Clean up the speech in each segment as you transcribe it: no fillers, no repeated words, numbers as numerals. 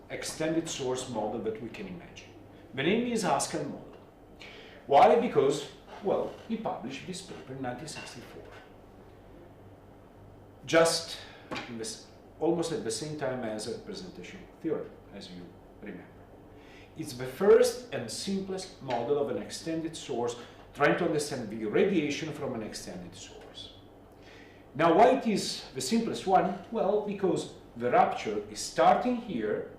extended source model that we can imagine. The name is Haskell model. Why? Because, well, he published this paper in 1964. Just in this, almost at the same time as a representation theory, as you remember. It's the first and simplest model of an extended source, trying to understand the radiation from an extended source. Now, why it is the simplest one? Well, because the rupture is starting here,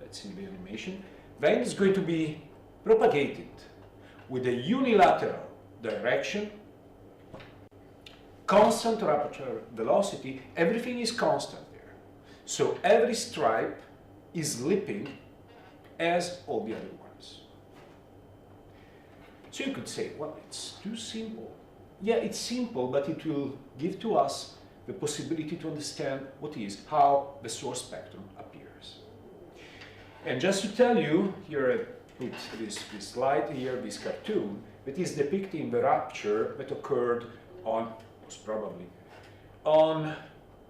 let's see the animation, then it's going to be propagated with a unilateral direction, constant rupture velocity, everything is constant there. So every stripe is leaping as all the other ones. So you could say, well, it's too simple. Yeah, it's simple, but it will give to us the possibility to understand how the source spectrum appears. And just to tell you, here I put this slide here, this cartoon, that is depicting the rupture that occurred on, most probably, on,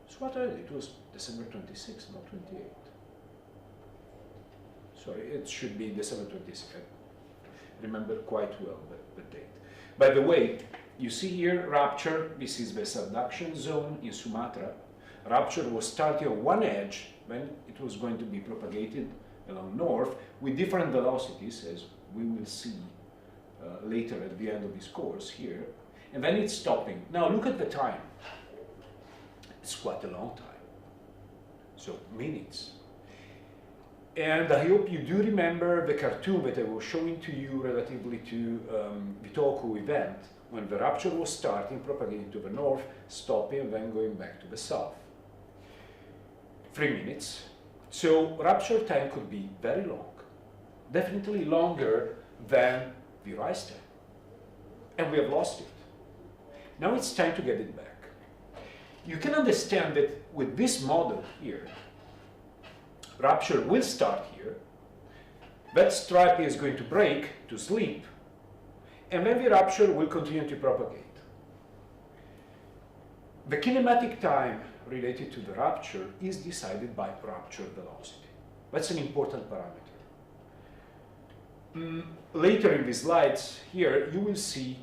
it was December 26, not 28. Sorry, it should be December 26. I remember quite well the date. By the way, you see here rupture, this is the subduction zone in Sumatra. Rupture was starting on one edge, then it was going to be propagated along north with different velocities, as we will see later at the end of this course here, and then it's stopping. Now look at the time. It's quite a long time, so minutes. And I hope you do remember the cartoon that I was showing to you relatively to the Tohoku event, when the rupture was starting, propagating to the north, stopping, and then going back to the south. 3 minutes. So rupture time could be very long, definitely longer than the rise time. And we have lost it. Now it's time to get it back. You can understand that with this model here, rupture will start here, that stripe is going to break to sleep, and then the rupture will continue to propagate. The kinematic time related to the rupture is decided by rupture velocity. That's an important parameter. Later in the slides here, you will see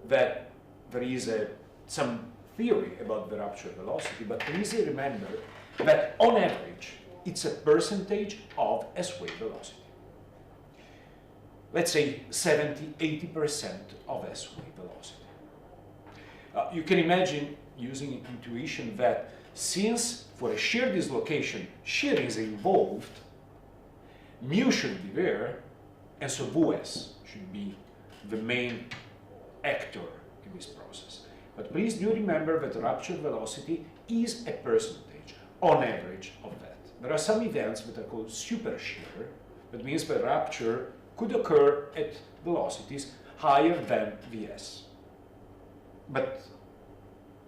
that there is some theory about the rupture velocity, but please remember that on average, it's a percentage of S-wave velocity. Let's say 70–80% of S-wave velocity. You can imagine, using intuition, that since for a shear dislocation, shear is involved, mu should be there, and so Vs should be the main actor in this process. But please do remember that rupture velocity is a percentage, on average, of that. There are some events that are called super shear, that means the rupture could occur at velocities higher than Vs. But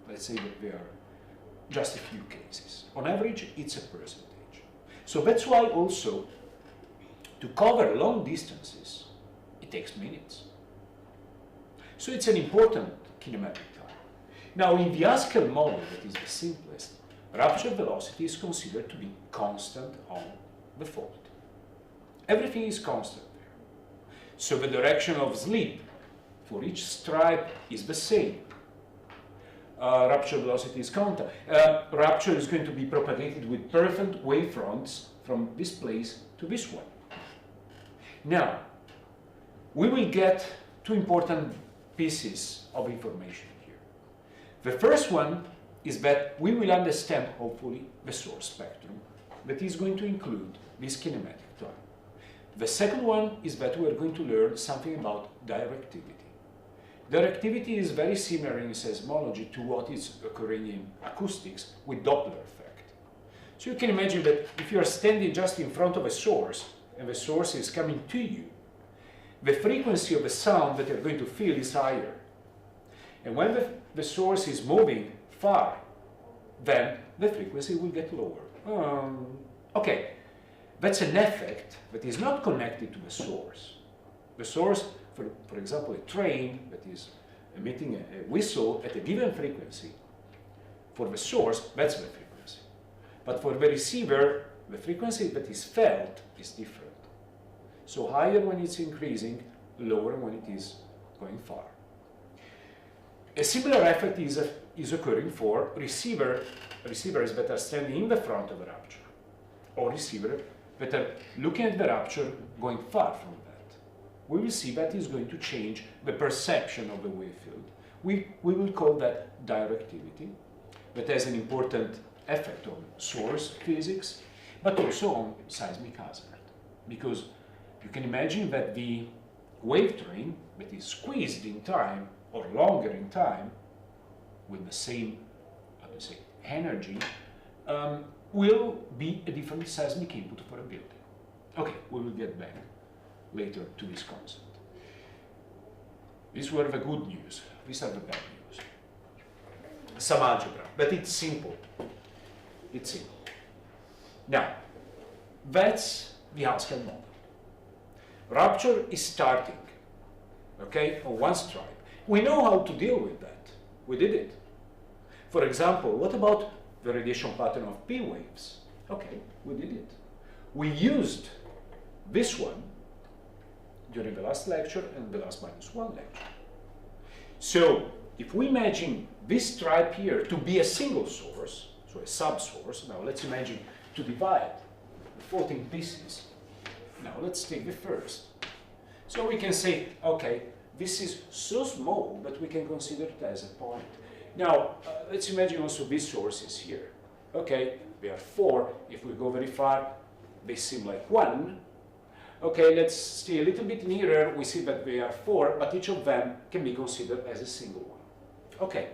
let's say that there are just a few cases. On average, it's a percentage. So that's why also, to cover long distances, it takes minutes. So it's an important kinematic time. Now, in the Haskell model, that is the simplest, rupture velocity is considered to be constant on the fault. Everything is constant there. So the direction of sleep for each stripe is the same. Rupture velocity is constant. Rupture is going to be propagated with perfect wavefronts from this place to this one. Now, we will get two important pieces of information here. The first one is that we will understand, hopefully, the source spectrum that is going to include this kinematic time. The second one is that we are going to learn something about directivity. Directivity is very similar in seismology to what is occurring in acoustics with Doppler effect. So you can imagine that if you are standing just in front of a source and the source is coming to you, the frequency of the sound that you're going to feel is higher. And when the source is moving far, then the frequency will get lower. Okay, that's an effect that is not connected to the source. The source, for example, a train that is emitting a whistle at a given frequency, for the source, that's the frequency. But for the receiver, The frequency that is felt is different. So higher when it's increasing, lower when it is going far. A similar effect is occurring for receivers that are standing in the front of a rupture, or receivers that are looking at the rupture going far from that. We will see that is going to change the perception of the wave field. We will call that directivity, that has an important effect on source physics, but also on seismic hazard. Because you can imagine that the wave train that is squeezed in time or longer in time with the same, how to say, energy, will be a different seismic input for a building. Okay, we will get back later to this concept. These were the good news. These are the bad news. Some algebra, but it's simple. It's simple. Now, that's the Haskell model. Rupture is starting, okay, on one stripe. We know how to deal with that. We did it. For example, what about the radiation pattern of P waves? Okay, we did it. We used this one during the last lecture and the last -1 lecture. So, if we imagine this stripe here to be a single source, so a subsource, now let's imagine to divide the 14 pieces. Now let's take the first. So we can say, okay, this is so small that we can consider it as a point. Now, let's imagine also these sources here. Okay, they are 4. If we go very far, they seem like 1. Okay, let's stay a little bit nearer. We see that they are 4, but each of them can be considered as a single one. Okay,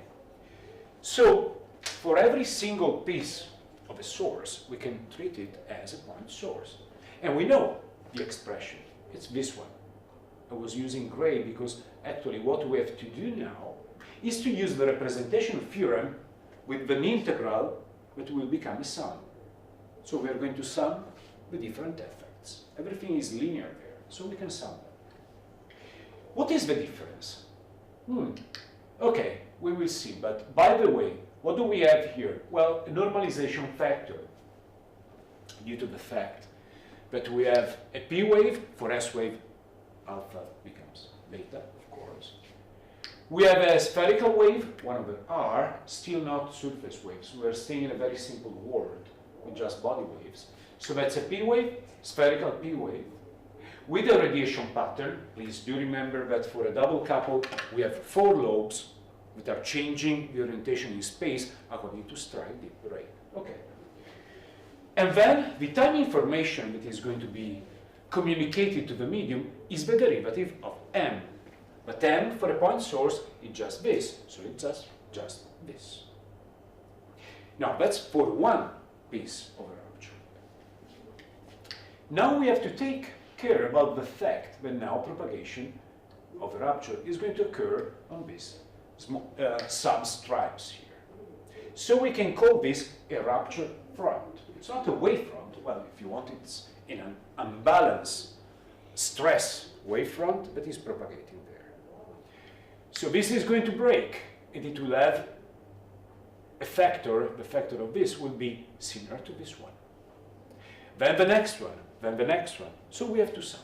so for every single piece of a source, we can treat it as a point source. And we know the expression. It's this one. I was using gray because actually what we have to do now is to use the representation theorem with an integral that will become a sum. So we are going to sum the different effects. Everything is linear there, so we can sum them. What is the difference? Okay, we will see, but by the way, what do we have here? Well, a normalization factor due to the fact that we have a P wave. For S wave, alpha becomes beta, of course. We have a spherical wave, one over R, still not surface waves. We're staying in a very simple world with just body waves. So that's a P wave, spherical P wave, with a radiation pattern. Please do remember that for a double couple, we have 4 lobes that are changing the orientation in space according to strike dip rate. Okay. And then the time information that is going to be communicated to the medium is the derivative of m. But m for a point source is just this, so it's just this. Now that's for one piece of a rupture. Now we have to take care about the fact that now propagation of a rupture is going to occur on these sub-stripes here. So we can call this a rupture front. It's not a wavefront. Well, if you want, it's in an unbalanced stress wavefront that is propagating there. So this is going to break, and it will have a factor. The factor of this will be similar to this one. Then the next one, then the next one. So we have to sum.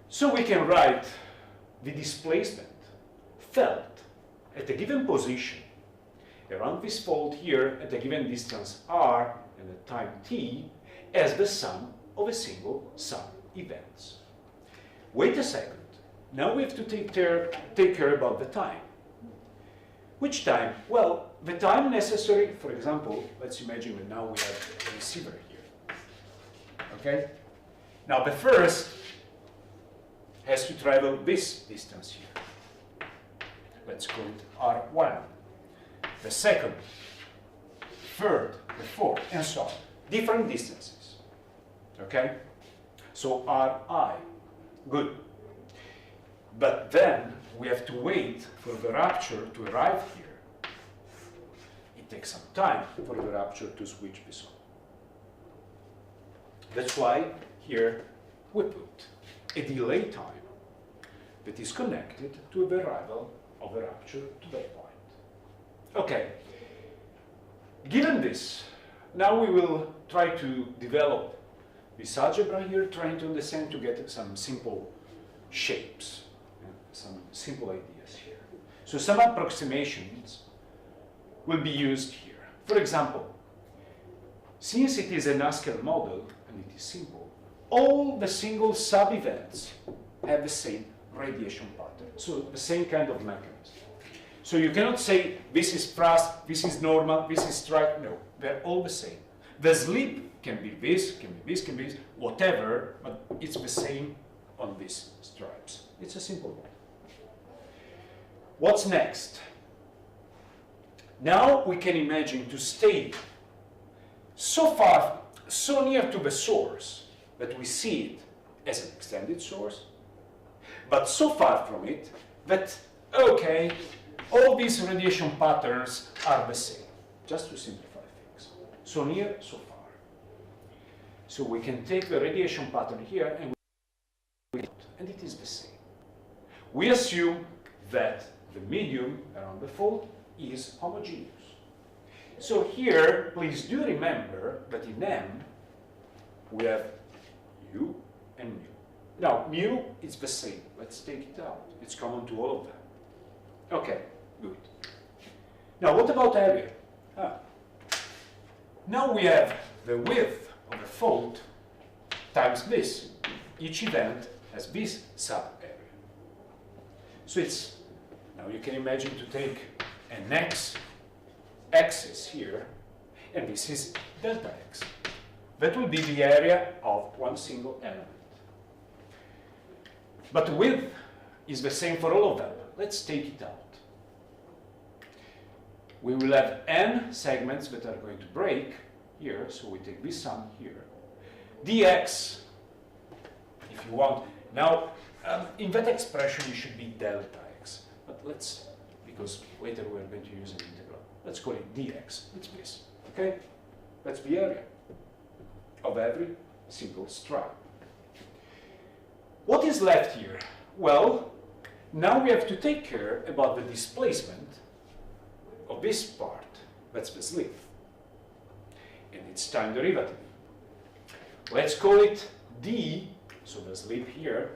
So we can write the displacement felt at a given position around this fault here at a given distance r and a time t as the sum of a single sum events. Wait a second. Now we have to take care about the time. Which time? Well, the time necessary, for example, let's imagine that now we have a receiver here. Okay? Now the first has to travel this distance here. Let's call it R1. The second, third, the fourth, and so on. Different distances. Okay? So Ri. Good. But then we have to wait for the rupture to arrive here. It takes some time for the rupture to switch this on. That's why here we put a delay time that is connected to the arrival of the rupture to that point. Okay. Given this, now we will try to develop this algebra here, trying to understand to get some simple shapes, some simple ideas here. So some approximations will be used here. For example, since it is an Haskell model and it is simple, all the single sub-events have the same radiation pattern, so the same kind of mechanism. So you cannot say this is thrust, this is normal, this is strike. No, they're all the same. The slip can be this, can be this, can be this, whatever, but it's the same on these stripes. It's a simple one. What's next? Now we can imagine to stay so far, so near to the source that we see it as an extended source, but so far from it that, okay, all these radiation patterns are the same, just to simplify things. So near, so far. So we can take the radiation pattern here and it is the same. We assume that the medium around the fault is homogeneous. So here, please do remember that in M, we have U and mu. Now, mu is the same. Let's take it out. It's common to all of them. Okay, good. Now, what about area? Now we have the width of the fault times this. Each event has this sub-area. So it's, now you can imagine to take an x-axis here, and this is delta x. That will be the area of one single element. But the width is the same for all of them. Let's take it out. We will have n segments that are going to break here, so we take this sum here. dx, if you want. Now, in that expression, it should be delta x. But let's, because later we're going to use an integral, let's call it dx. It's this, okay? That's the area of every single stripe. What is left here? Well, now we have to take care about the displacement of this part. That's the slip. And its time derivative. Let's call it d, so the slip here,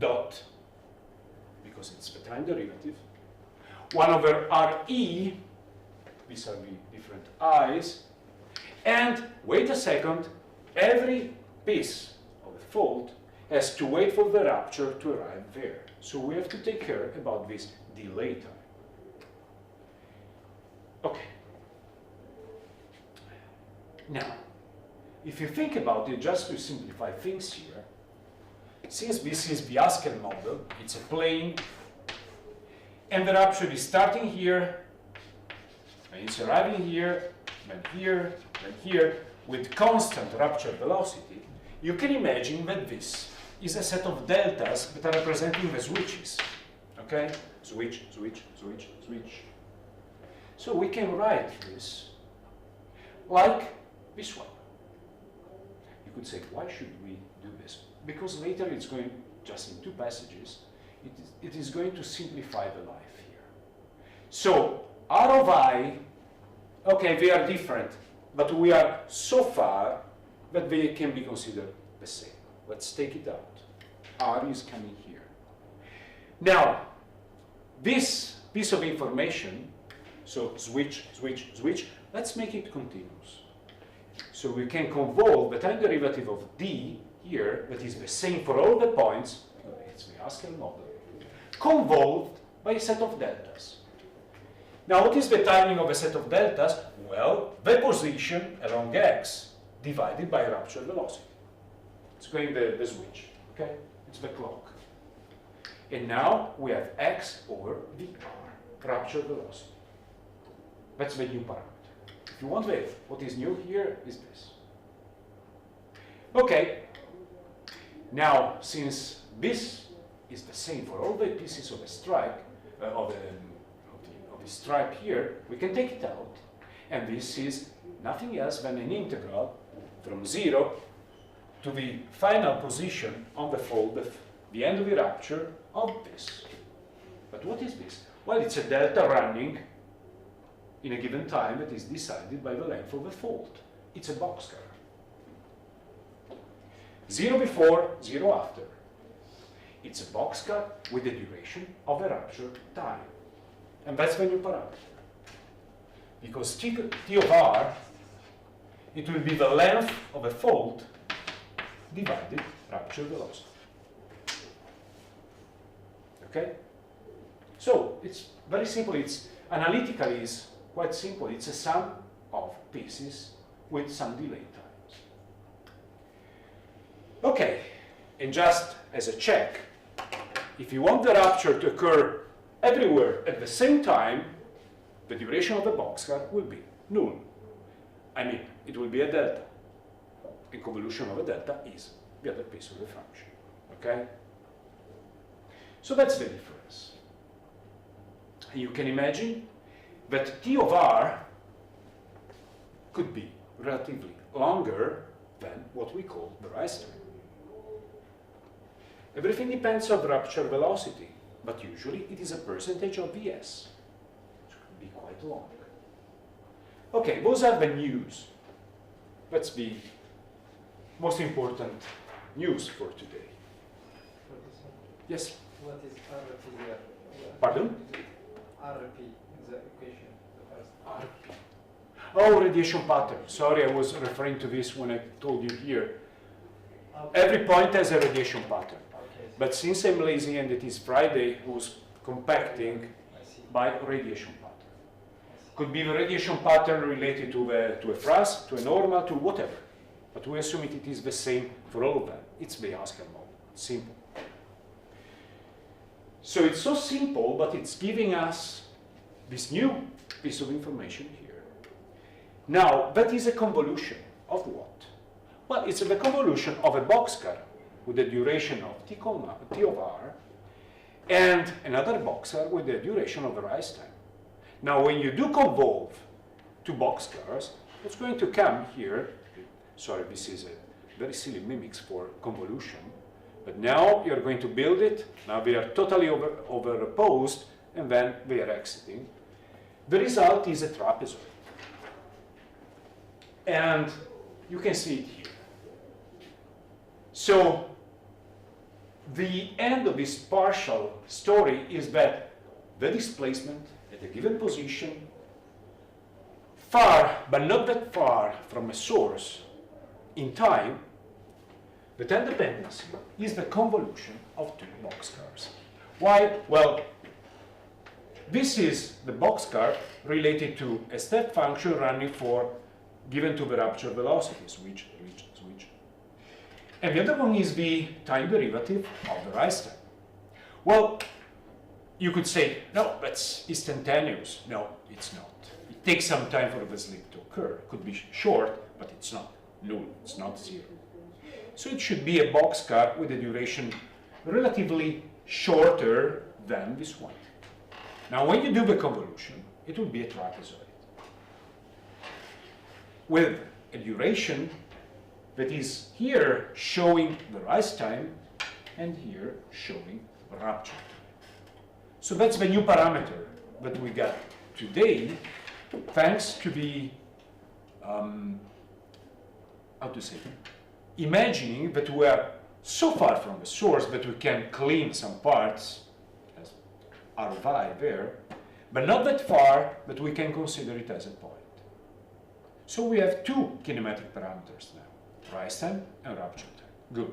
dot, because it's the time derivative, 1 over re, these are the different i's, and wait a second, every piece of the fault has to wait for the rupture to arrive there. So we have to take care about this delay time. Okay. Now, if you think about it, just to simplify things here, since this is the Haskell model, it's a plane, and the rupture is starting here, and it's arriving here, and here, and here, with constant rupture velocity, you can imagine that this is a set of deltas that are representing the switches. Okay? Switch, switch, switch, switch. So we can write this like this one. You could say, why should we do this? Because later it's going, just in 2 passages, it is going to simplify the life here. So R of I, okay, they are different, but we are so far that they can be considered the same. Let's take it out. R is coming here. Now, this piece of information, so switch, switch, switch, let's make it continuous. So we can convolve the time derivative of d here, that is the same for all the points, it's the Haskell model, convolved by a set of deltas. Now, what is the timing of a set of deltas? Well, the position along x divided by rupture velocity. It's going the switch, okay? It's the clock. And now we have x over vr, rupture velocity. That's the new parameter. If you want this, what is new here is this. Okay. Now, since this is the same for all the pieces of a stripe, of the stripe here, we can take it out. And this is nothing else than an integral from 0 to the final position on the fold, the end of the rupture of this. But what is this? Well, it's a delta running in a given time that is decided by the length of the fault. it's a boxcar. 0 before, 0 after. It's a boxcar with the duration of a rupture time. And that's the new parameter. Because T of R, it will be the length of a fault divided rupture velocity. Okay? So it's very simple. It's analytically is quite simple. It's a sum of pieces with some delay times. Okay, and just as a check, if you want the rupture to occur everywhere at the same time, the duration of the boxcar will be null. I mean, it will be a delta. The convolution of a delta is the other piece of the function. Okay? So that's the difference. You can imagine that T of R could be relatively longer than what we call the rise time. Everything depends on the rupture velocity, but usually it is a percentage of Vs, which could be quite long. Okay, those are the news. That's the most important news for today. Yes? What is RP here? Pardon? RP is the equation. RP. Oh, radiation pattern. Sorry, I was referring to this when I told you here. Okay. Every point has a radiation pattern. Okay. But since I'm lazy and it is Friday, I was compacting I see. by radiation pattern. I see. Could be the radiation pattern related to a thrust, to a normal, to whatever. But we assume it is the same for all of them. It's the Haskell model. Simple. So it's so simple, but it's giving us this new piece of information here. Now, that is a convolution of what? Well, it's the convolution of a boxcar with a duration of T of R and another boxcar with the duration of the rise time. Now, when you do convolve two boxcars, what's going to come here? Sorry, this is a very silly mimics for convolution. But now you're going to build it. Now they are totally overposed, and then they are exiting. The result is a trapezoid. And you can see it here. So the end of this partial story is that the displacement at a given position, far, but not that far from a source in time, the time dependency is the convolution of two boxcars. Why? Well, this is the boxcar related to a step function running for given to the rupture velocity, switch. And the other one is the time derivative of the rise time. Well, you could say, no, that's instantaneous. No, it's not. It takes some time for the slip to occur. It could be short, but it's not null, it's not zero. So it should be a boxcar with a duration relatively shorter than this one. Now, when you do the convolution, it will be a trapezoid with a duration that is here showing the rise time and here showing rupture time. So that's the new parameter that we got today, thanks to the, imagining that we are so far from the source that we can clean some parts, as RY there, but not that far that we can consider it as a point. So we have two kinematic parameters now, rise time and rupture time. Good.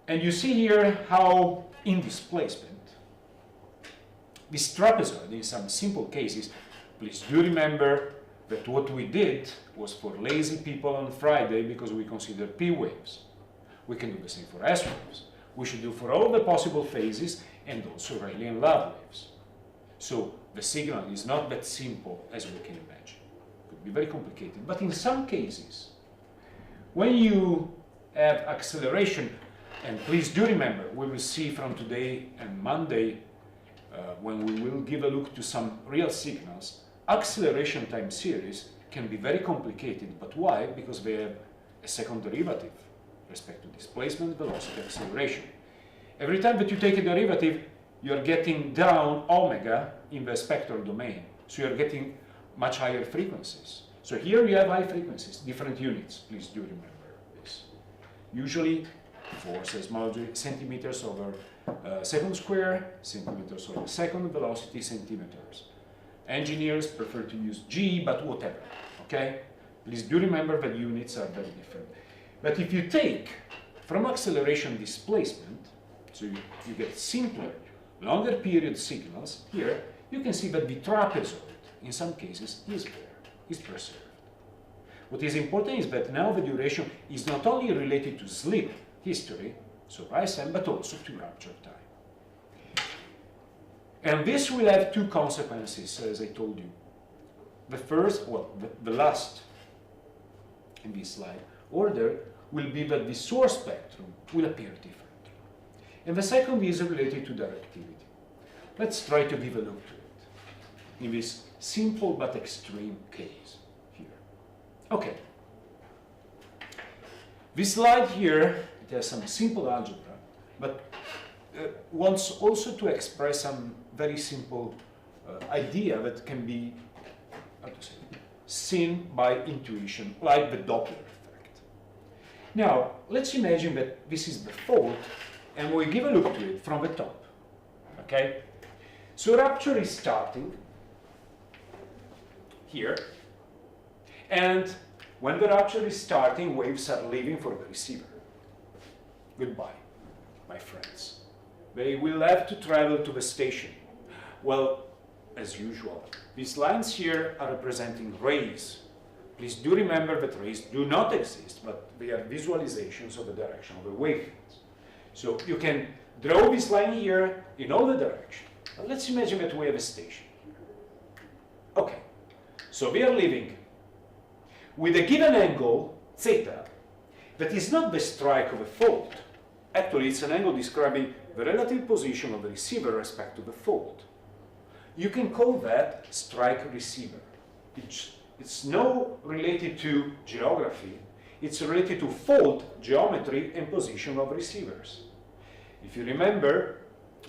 And you see here how in displacement, this trapezoid in some simple cases, please do remember that what we did was for lazy people on Friday because we consider P waves. We can do the same for S waves. We should do for all the possible phases and also Rayleigh and Love waves. So the signal is not that simple as we can imagine. It could be very complicated. But in some cases, when you have acceleration, and please do remember, we will see from today and Monday, when we will give a look to some real signals, acceleration time series can be very complicated. But why? Because they have a second derivative with respect to displacement, velocity, acceleration. Every time that you take a derivative, you're getting down omega in the spectral domain. So you're getting much higher frequencies. So here you have high frequencies, different units. Please do remember this. Usually for seismology, centimeters over second square, centimeters over second, velocity centimeters. Engineers prefer to use G, but whatever, okay? Please do remember that units are very different. But if you take from acceleration displacement, so you get simpler, longer period signals, here you can see that the trapezoid, in some cases, is there, is preserved. What is important is that now the duration is not only related to slip history, so rise time, but also to rupture time. And this will have two consequences, as I told you. The first, well, the last in this slide order will be that the source spectrum will appear different. And the second is related to directivity. Let's try to give a look to it in this simple but extreme case here. Okay. This slide here, it has some simple algebra, but wants also to express some very simple idea that can be, how to say, seen by intuition, like the Doppler effect. Now, let's imagine that this is the fault, and we give a look to it from the top. Okay? So rupture is starting here, and when the rupture is starting, waves are leaving for the receiver. Goodbye, my friends. They will have to travel to the station. Well, as usual, these lines here are representing rays. Please do remember that rays do not exist, but they are visualizations of the direction of the wavefields. So you can draw this line here in all the directions. But let's imagine that we have a station here. Okay, so we are living with a given angle, theta, that is not the strike of a fault. Actually, it's an angle describing the relative position of the receiver with respect to the fault. You can call that strike receiver. It's no related to geography. It's related to fault geometry and position of receivers. If you remember,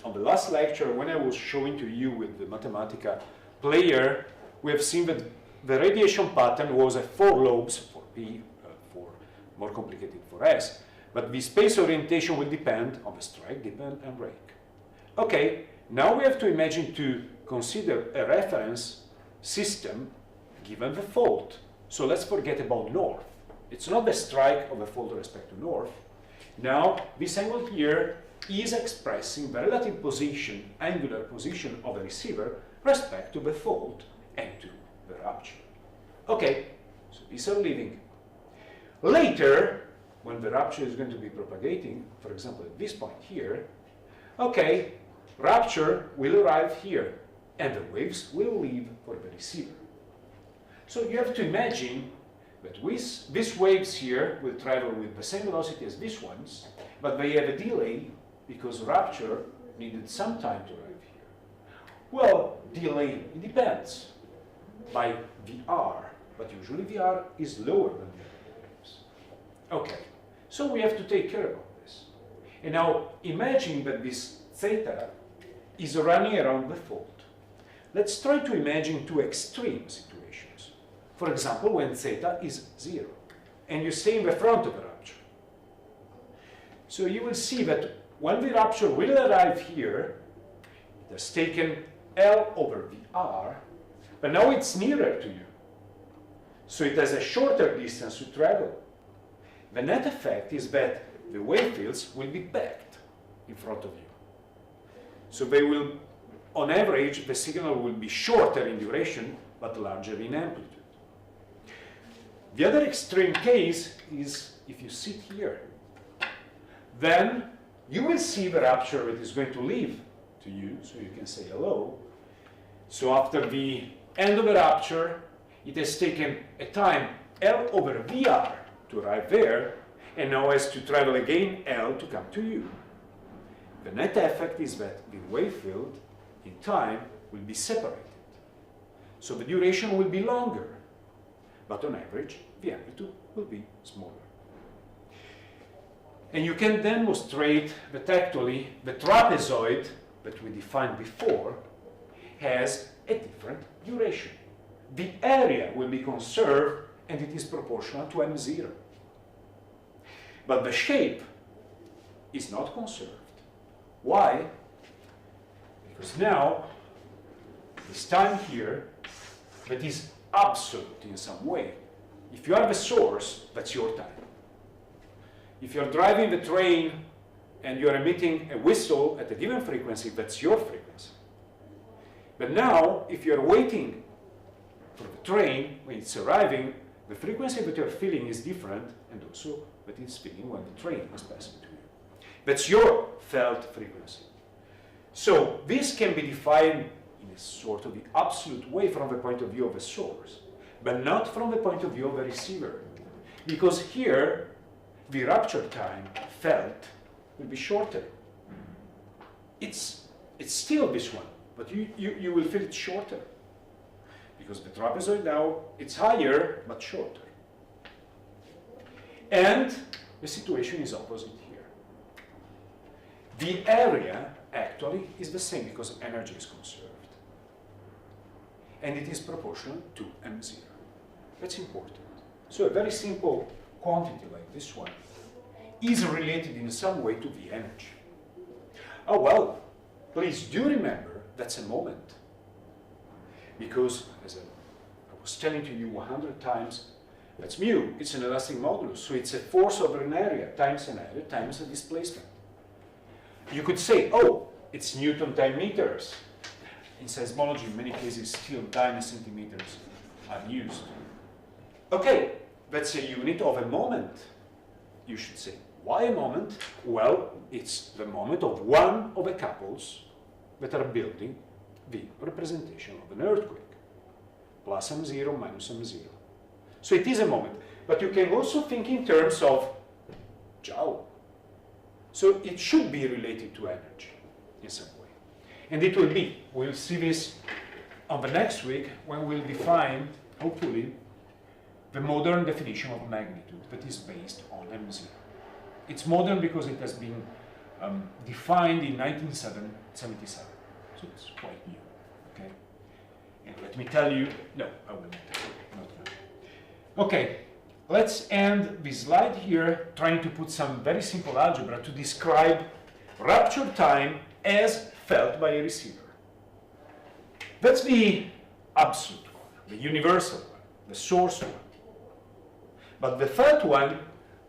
on the last lecture, when I was showing to you with the Mathematica player, we have seen that the radiation pattern was at 4 lobes for P, for more complicated for S, but the space orientation will depend on the strike, depend, and rake. Okay, now we have to imagine to consider a reference system given the fault. So let's forget about north. It's not the strike of the fault with respect to north. Now, this angle here is expressing the relative position, angular position of the receiver with respect to the fault and to the rupture. Okay, so these are leaving. Later, when the rupture is going to be propagating, for example, at this point here, okay, rupture will arrive here, and the waves will leave for the receiver. So you have to imagine that these waves here will travel with the same velocity as these ones, but they have a delay because rupture needed some time to arrive here. Well, delay, it depends by VR, but usually VR is lower than the other waves. Okay, so we have to take care about this. And now imagine that this theta is running around the fault. Let's try to imagine two extreme situations. For example, when theta is 0, and you stay in the front of the rupture. So you will see that when the rupture will arrive here, it has taken L over VR, but now it's nearer to you. So it has a shorter distance to travel. The net effect is that the wave fields will be backed in front of you. So they will, on average, the signal will be shorter in duration, but larger in amplitude. The other extreme case is if you sit here. Then you will see the rupture that is going to leave to you, so you can say hello. So after the end of the rupture, it has taken a time L over VR to arrive there, and now has to travel again L to come to you. The net effect is that the wave field in time will be separated. So the duration will be longer, but on average, the amplitude will be smaller. And you can demonstrate that actually the trapezoid that we defined before has a different duration. the area will be conserved and it is proportional to m0. But the shape is not conserved. Why? Because now, this time here, that is absolute in some way. If you are the source, that's your time. If you're driving the train and you're emitting a whistle at a given frequency, that's your frequency. But now, if you're waiting for the train, when it's arriving, the frequency that you're feeling is different, and also that it's feeling when the train is passing to you. That's your felt frequency. So this can be defined in a sort of the absolute way from the point of view of a source, but not from the point of view of a receiver. Because here, the rupture time felt will be shorter. It's still this one, but you will feel it shorter. Because the trapezoid now, it's higher, but shorter. And the situation is opposite here. The area actually is the same because energy is conserved. And it is proportional to m0. That's important. So a very simple quantity like this one is related in some way to the energy. Oh well, please do remember that's a moment. Because, as I was telling to you 100 times, that's mu, it's an elastic modulus, so it's a force over an area times a displacement. You could say, oh, it's Newton time meters. In seismology, in many cases, still centimeters are used. Okay, that's a unit of a moment, you should say. Why a moment? Well, it's the moment of one of the couples that are building the representation of an earthquake. Plus m0, minus m0. So it is a moment. But you can also think in terms of joule. So it should be related to energy in some way. And it will be. We'll see this on the next week when we'll define, hopefully, the modern definition of magnitude that is based on m0. It's modern because it has been defined in 1977. So it's quite new, okay? And let me tell you, no, I will not tell you, not now. Okay, let's end this slide here trying to put some very simple algebra to describe rupture time as felt by a receiver. That's the absolute one, the universal one, the source one. But the felt one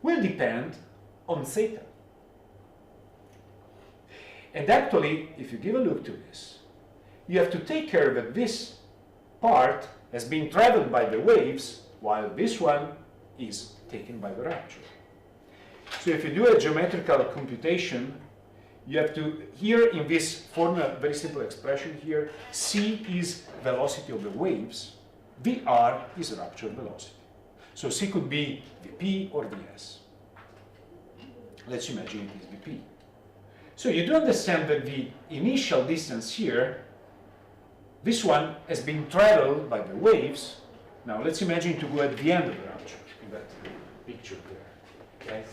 will depend on theta. And actually, if you give a look to this, you have to take care that this part has been traveled by the waves, while this one is taken by the rupture. So if you do a geometrical computation, you have to, here in this formula, very simple expression here, c is velocity of the waves, vr is rupture velocity. So c could be vp or vs. Let's imagine it is vp. So you do understand that the initial distance here, this one has been traveled by the waves. Now let's imagine to go at the end of the rupture, in that picture there. Okay?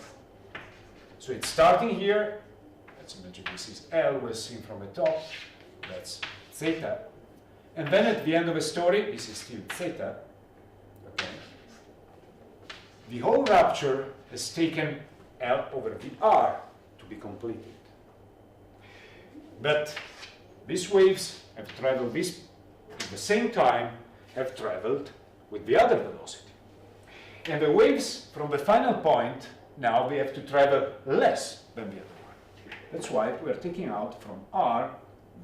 So it's starting here. Let's imagine this is L, we're seen from the top. That's theta. And then at the end of the story, this is still theta. Okay? The whole rupture has taken L over VR to be completed. But these waves have traveled this at the same time, have traveled with the other velocity. And the waves from the final point, now they have to travel less than the other one. That's why we're taking out from R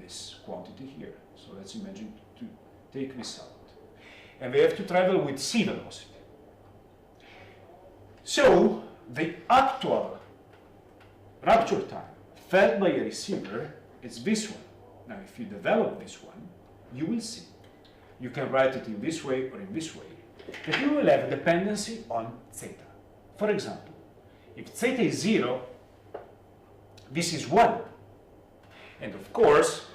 this quantity here. So let's imagine to take this out. And they have to travel with c velocity. So the actual rupture time felt by a receiver is this one. Now, if you develop this one, you will see. You can write it in this way or in this way, that you will have a dependency on theta. For example, if theta is 0, this is 1. And of course,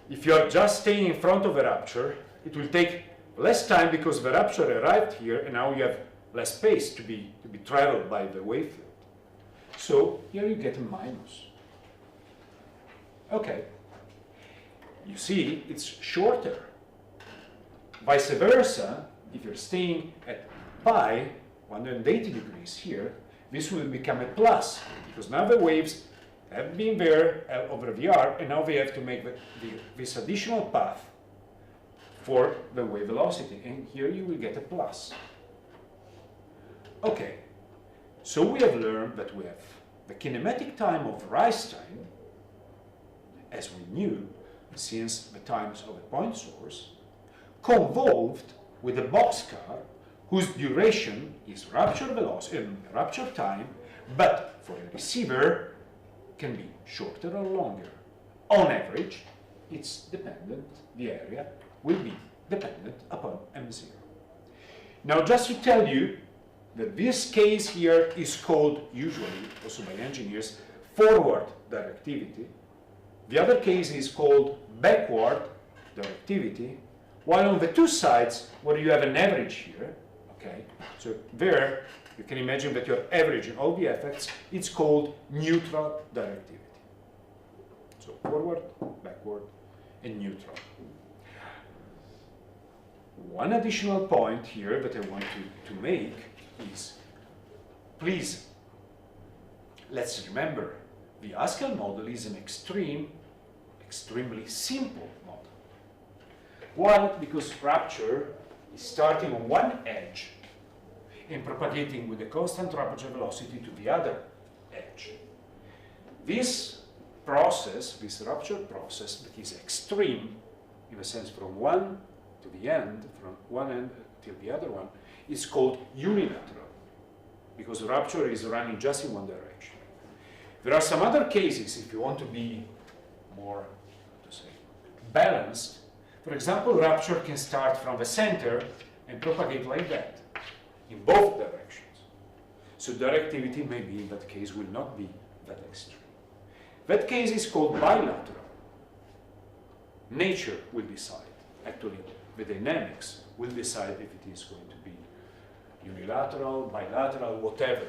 if you are just staying in front of a rupture, it will take less time because the rupture arrived here and now you have less space to be traveled by the wave field. So here you get a minus. Okay. You see, it's shorter. Vice versa, if you're staying at pi, 180 degrees here, this will become a plus, because now the waves have been there over VR, and now they have to make this additional path for the wave velocity, and here you will get a plus. Okay, so we have learned that we have the kinematic time of rise time, as we knew since the times of a point source, convolved with a boxcar whose duration is rupture velocity, rupture time, but for a receiver can be shorter or longer. On average, it's dependent, the area will be dependent upon M0. Now, just to tell you that this case here is called, usually, also by engineers, forward directivity. The other case is called backward directivity, while on the two sides, where you have an average here, okay, so there, you can imagine that you're averaging all the effects, it's called neutral directivity. So forward, backward, and neutral. One additional point here that I want to make is, please, let's remember, the Haskell model is an extremely simple model. Why? Because rupture is starting on one edge and propagating with a constant rupture velocity to the other edge. This process, this rupture process that is extreme, in a sense from one to the end, from one end till the other one, is called unilateral, because rupture is running just in one direction. There are some other cases, if you want to be more, how to say, balanced. For example, rupture can start from the center and propagate like that, in both directions. So directivity maybe in that case will not be that extreme. That case is called bilateral. Nature will decide. Actually, the dynamics will decide if it is going to be unilateral, bilateral, whatever.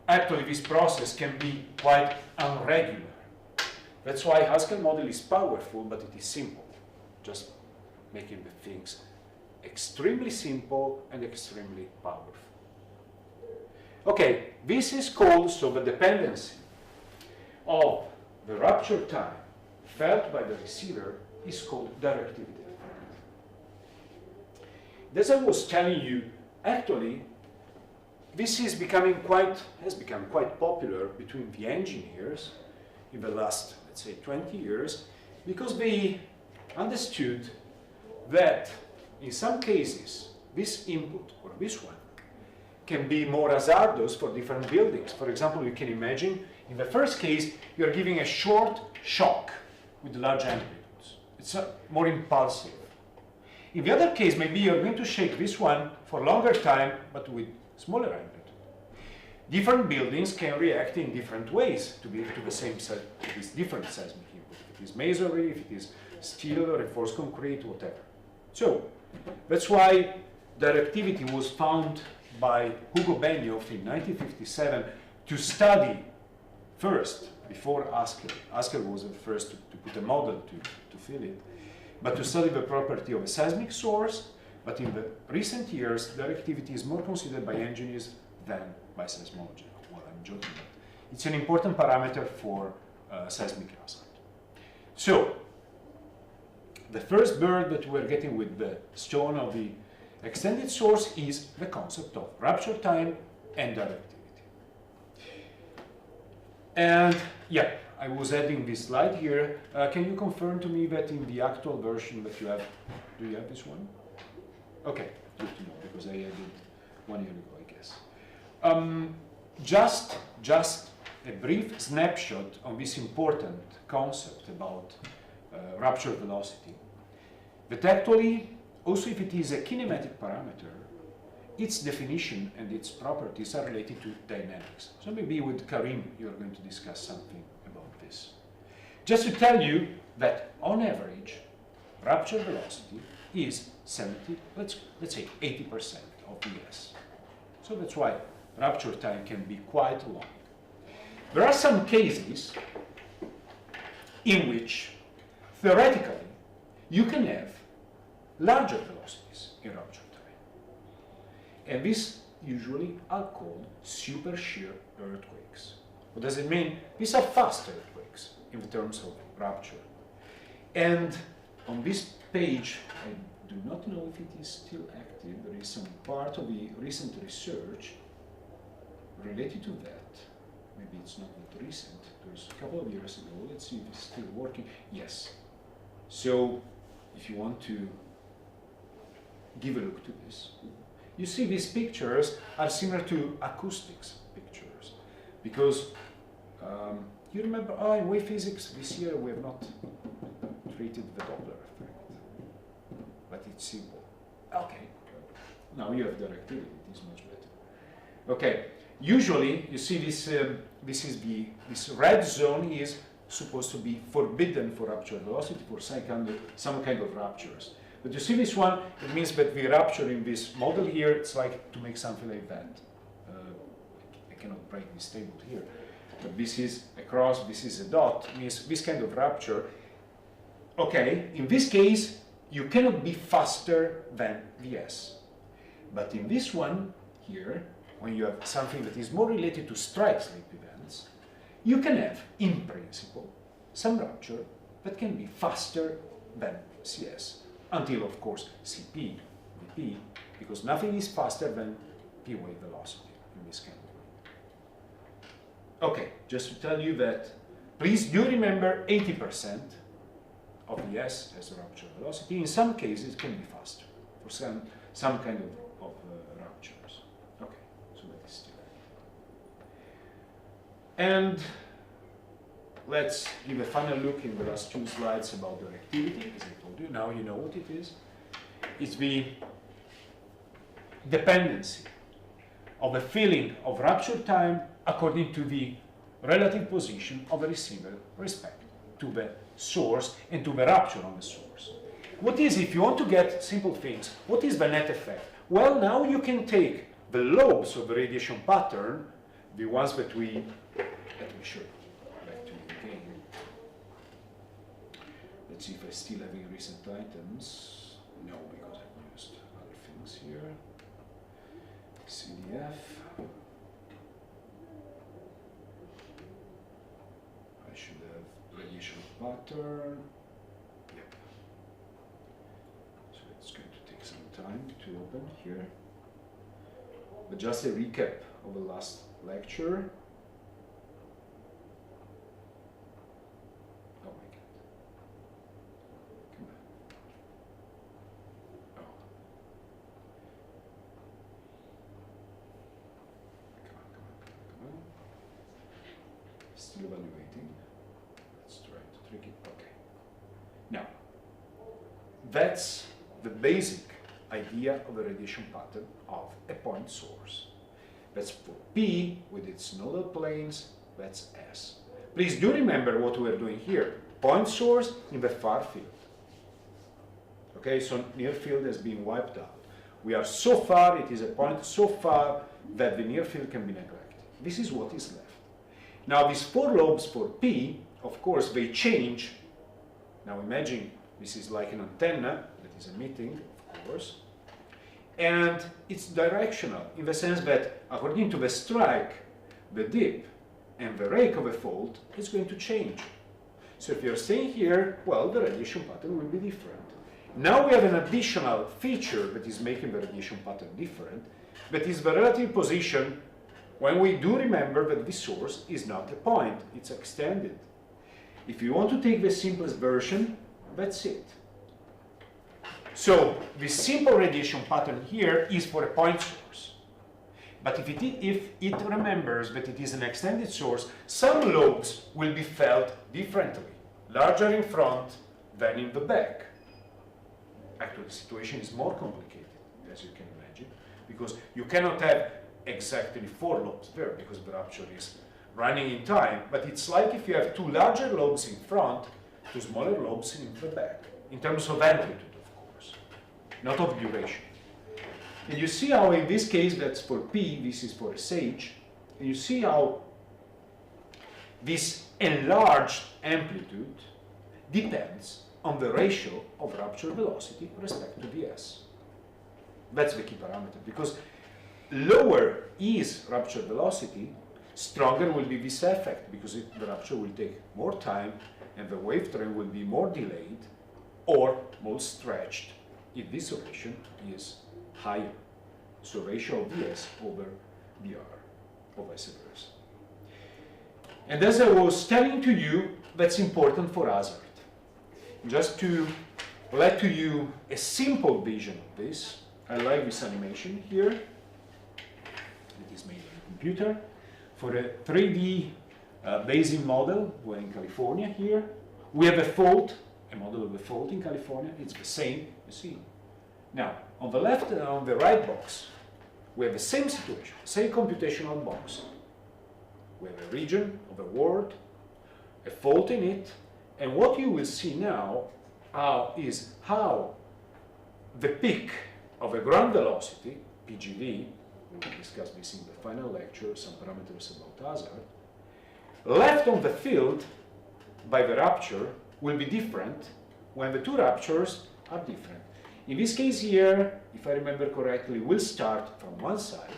Actually, this process can be quite unregular. That's why Haskell model is powerful, but it is simple. Just making the things extremely simple and extremely powerful. Okay, this is called, so the dependency of the rupture time felt by the receiver is called directivity. As I was telling you, actually, this has become quite popular between the engineers in the last, let's say, 20 years, because they understood that in some cases, this input, or this one, can be more hazardous for different buildings. For example, you can imagine, in the first case, you're giving a short shock with large amplitudes. It's more impulsive. In the other case, maybe you're going to shake this one for longer time, but with smaller amplitude. Different buildings can react in different ways to the same this different seismic input. If it is masonry, if it is steel, reinforced concrete, whatever. So that's why directivity was found by Hugo Benioff in 1957 to study first, before Haskell. Haskell was the first to put a model to fill it, but to study the property of a seismic source. But in the recent years, directivity is more considered by engineers than by seismology. Well, I'm joking, but it's an important parameter for seismic hazard. So, the first bird that we're getting with the stone of the extended source is the concept of rupture time and directivity. And yeah, I was adding this slide here. Can you confirm to me that in the actual version that you have, do you have this one? Okay, good to know, because I added 1 year ago, I guess. Just a brief snapshot on this important concept about rupture velocity. But actually, also if it is a kinematic parameter, its definition and its properties are related to dynamics. So maybe with Karim, you're going to discuss something about this. Just to tell you that on average, rupture velocity is 70, let's say 80% of VS. So that's why rupture time can be quite long. There are some cases in which, theoretically, you can have larger velocities. in rupture time. And these usually are called super shear earthquakes. What does it mean? These are fast earthquakes in terms of rupture. And on this page, I do not know if it is still active. There is some part of the recent research related to that. Maybe it's not that recent. It was a couple of years ago. Let's see if it's still working. Yes. So if you want to give a look to this, you see these pictures are similar to acoustics pictures, because you remember, in wave physics this year we have not treated the Doppler effect, but it's simple. Okay, now you have directivity, it is much better. Okay, usually you see this. This red zone is supposed to be forbidden for rupture velocity for some kind of ruptures. But you see this one, it means that the rupture in this model here, it's like to make something like that. I cannot break this table here. But this is a cross, this is a dot, means this kind of rupture. Okay, in this case, you cannot be faster than Vs. But in this one here, when you have something that is more related to strike slip events, you can have, in principle, some rupture that can be faster than Cs. Until, of course, Cp, Vp, because nothing is faster than p wave velocity in this kind of way. Okay, just to tell you that, please do remember 80% of the S as a rupture velocity. In some cases, it can be faster for some kind of ruptures. Okay, so that is still. And let's give a final look in the last two slides about directivity. As I told you, now you know what it is. It's the dependency of the filling of rupture time according to the relative position of the receiver respect to the source and to the rupture on the source. What is, if you want to get simple things, what is the net effect? Well, now you can take the lobes of the radiation pattern, the ones that let me show you. Let's see if I still have any recent items. No, because I've used other things here. CDF. I should have radiation pattern. Yep. So it's going to take some time to open here. But just a recap of the last lecture. Still evaluating. Let's try to trick it. Okay. Now, that's the basic idea of a radiation pattern of a point source. That's for P with its nodal planes, that's S. Please do remember what we're doing here. Point source in the far field. Okay, so near field has been wiped out. We are so far, it is a point so far that the near field can be neglected. This is what is left. Now these four lobes for P, of course, they change. Now imagine this is like an antenna that is emitting, of course, and it's directional in the sense that according to the strike, the dip and the rake of a fault is going to change. So if you're staying here, well, the radiation pattern will be different. Now we have an additional feature that is making the radiation pattern different, that is the relative position. When we do remember that the source is not a point, it's extended. If you want to take the simplest version, that's it. So the simple radiation pattern here is for a point source. But if it remembers that it is an extended source, some lobes will be felt differently, larger in front than in the back. Actually, the situation is more complicated, as you can imagine, because you cannot have exactly four lobes there because the rupture is running in time, but it's like if you have two larger lobes in front, two smaller lobes in the back, in terms of amplitude, of course, not of duration. And you see how in this case, that's for P, this is for SH, and you see how this enlarged amplitude depends on the ratio of rupture velocity with respect to Vs. That's the key parameter, because lower is rupture velocity, stronger will be this effect, because the rupture will take more time and the wave train will be more delayed or more stretched if this relation is higher. So ratio of Vs over Vr, or vice versa. And as I was telling to you, that's important for hazard. Just to let to you a simple vision of this, I like this animation here. It is made on a computer. For a 3D basin model, we're in California here. We have a fault, a model of a fault in California. It's the same, you see. Now, on the left and on the right box, we have the same situation, same computational box. We have a region of a world, a fault in it, and what you will see now is how the peak of a ground velocity, PGV, we'll discuss this in the final lecture, some parameters about hazard, left on the field by the rupture will be different when the two ruptures are different. In this case here, if I remember correctly, we'll start from one side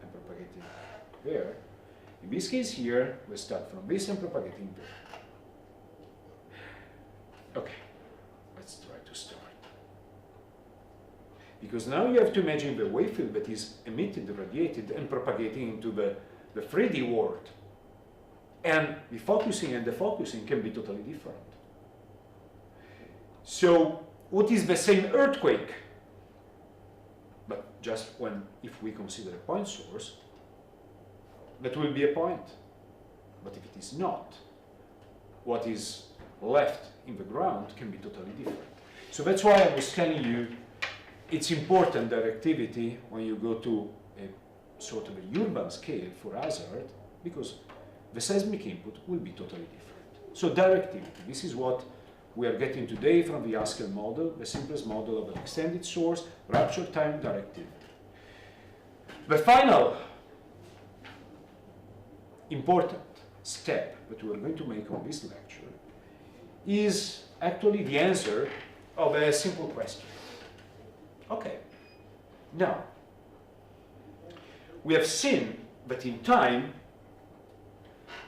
and propagate it there. In this case here, we'll start from this and propagating there. Okay, let's try to start. Because now you have to imagine the wave field that is emitted, radiated, and propagating into the 3D world. And the focusing and defocusing can be totally different. So, what is the same earthquake? But just if we consider a point source, that will be a point. But if it is not, what is left in the ground can be totally different. So that's why I was telling you it's important directivity when you go to a sort of a urban scale for hazard, because the seismic input will be totally different. So directivity, this is what we are getting today from the Haskell model, the simplest model of an extended source, rupture time directivity. The final important step that we are going to make on this lecture is actually the answer of a simple question. Okay, now, we have seen that in time,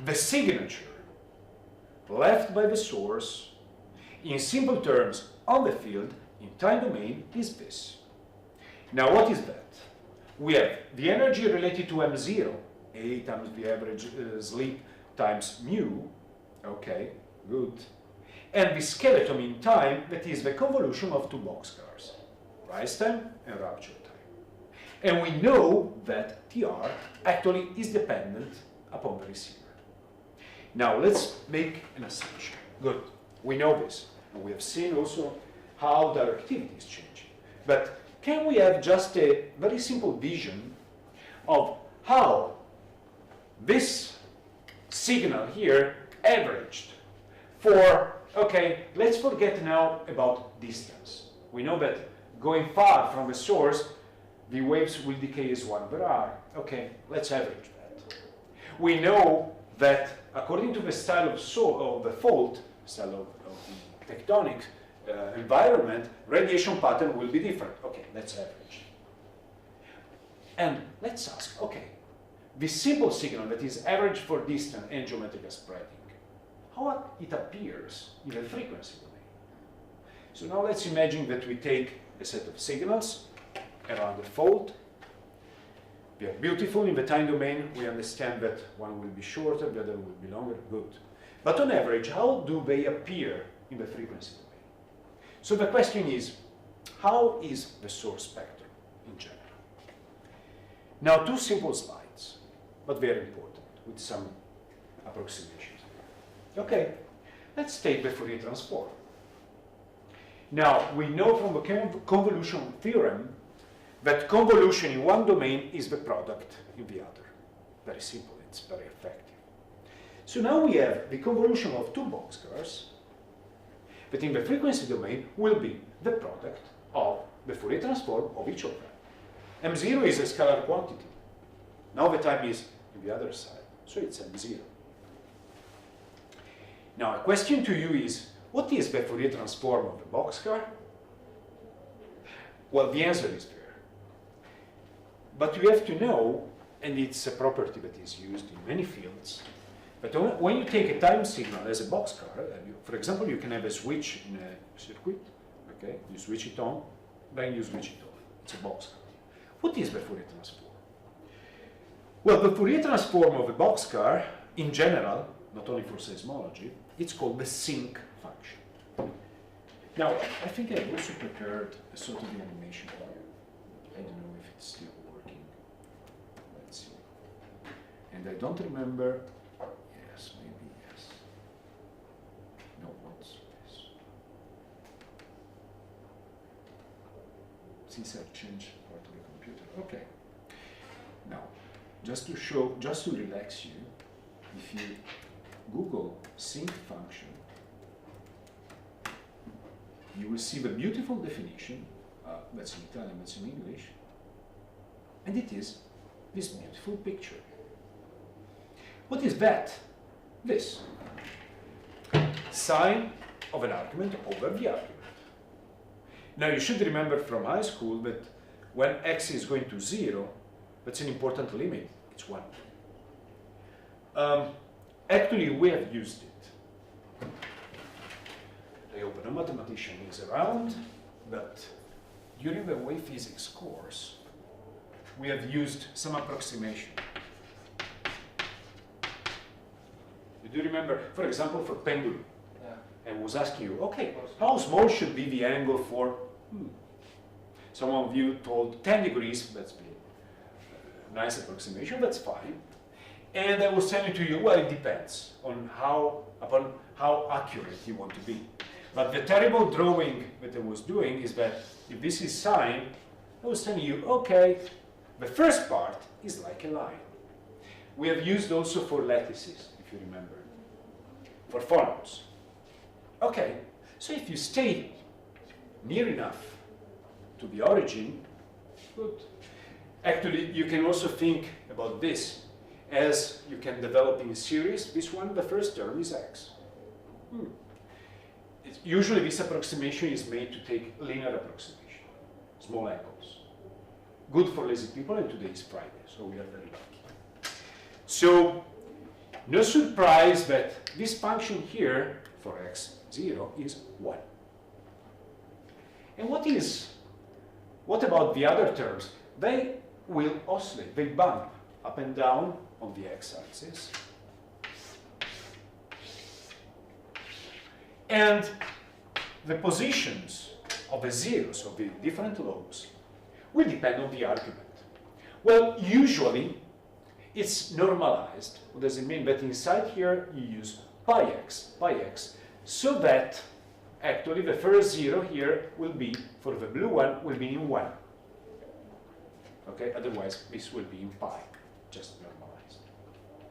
the signature left by the source, in simple terms, on the field, in time domain, is this. Now, what is that? We have the energy related to m0, A times the average sleep times mu, okay, good. And the skeleton in time, that is the convolution of two boxcars, rise time and rupture time. And we know that TR actually is dependent upon the receiver. Now let's make an assumption. Good, we know this. And we have seen also how directivity is changing. But can we have just a very simple vision of how this signal here averaged for, okay, let's forget now about distance. We know that going far from the source, the waves will decay as 1 over r. Okay, let's average that. We know that according to the style of the fault, style of the tectonic environment, radiation pattern will be different. Okay, let's average. And let's ask, okay, this simple signal that is average for distance and geometrical spreading, how it appears in the frequency domain. So now let's imagine that we take a set of signals around the fault. They are beautiful in the time domain. We understand that one will be shorter, the other will be longer, good. But on average, how do they appear in the frequency domain? So the question is, how is the source spectrum in general? Now, two simple slides, but very important, with some approximations. Okay, let's take the Fourier transform. Now, we know from the convolution theorem that convolution in one domain is the product in the other. Very simple, it's very effective. So now we have the convolution of two boxcars that in the frequency domain will be the product of the Fourier transform of each of them. M0 is a scalar quantity. Now the time is on the other side, so it's M0. Now a question to you is, what is the Fourier transform of the boxcar? Well, the answer is there. But you have to know, and it's a property that is used in many fields, but when you take a time signal as a boxcar, for example, you can have a switch in a circuit, okay? You switch it on, then you switch it off. It's a boxcar. What is the Fourier transform? Well, the Fourier transform of a boxcar, in general, not only for seismology, it's called the sinc function. Now, I think I also prepared a sort of animation for you. I don't know if it's still working. Let's see. And I don't remember. Yes, maybe yes. No, what's this? Since I've changed part of the computer. Okay. Now, just to show, just to relax you, if you Google sinc function, you will see the beautiful definition, that's in Italian, that's in English, and it is this beautiful picture. What is that? This. Sine of an argument over the argument. Now you should remember from high school that when x is going to 0, that's an important limit, it's 1. Actually, we have used it. I hope no mathematician is around, but during the wave physics course, we have used some approximation. You do remember, for example, for pendulum, I was asking you, okay, how small should be the angle for, some of you told 10 degrees, that's a nice approximation, that's fine. And I was telling to you, well, it depends on upon how accurate you want to be. But the terrible drawing that I was doing is that if this is sine, I was telling you, okay, the first part is like a line. We have used also for lattices, if you remember, for phonons. Okay, so if you stay near enough to the origin, good. Actually, you can also think about this as you can develop in series. This one, the first term is x. Usually this approximation is made to take linear approximation, small angles. Good for lazy people, and today is Friday, so we are very lucky. So, no surprise that this function here for x0 is 1. And what about the other terms? They will oscillate, they bump up and down on the x-axis. And the positions of the zeros of the different lobes will depend on the argument. Well, usually it's normalized. What does it mean? That inside here you use pi x, so that actually the first 0 here will be, for the blue one, will be in 1. Okay, otherwise this will be in pi, just normalized.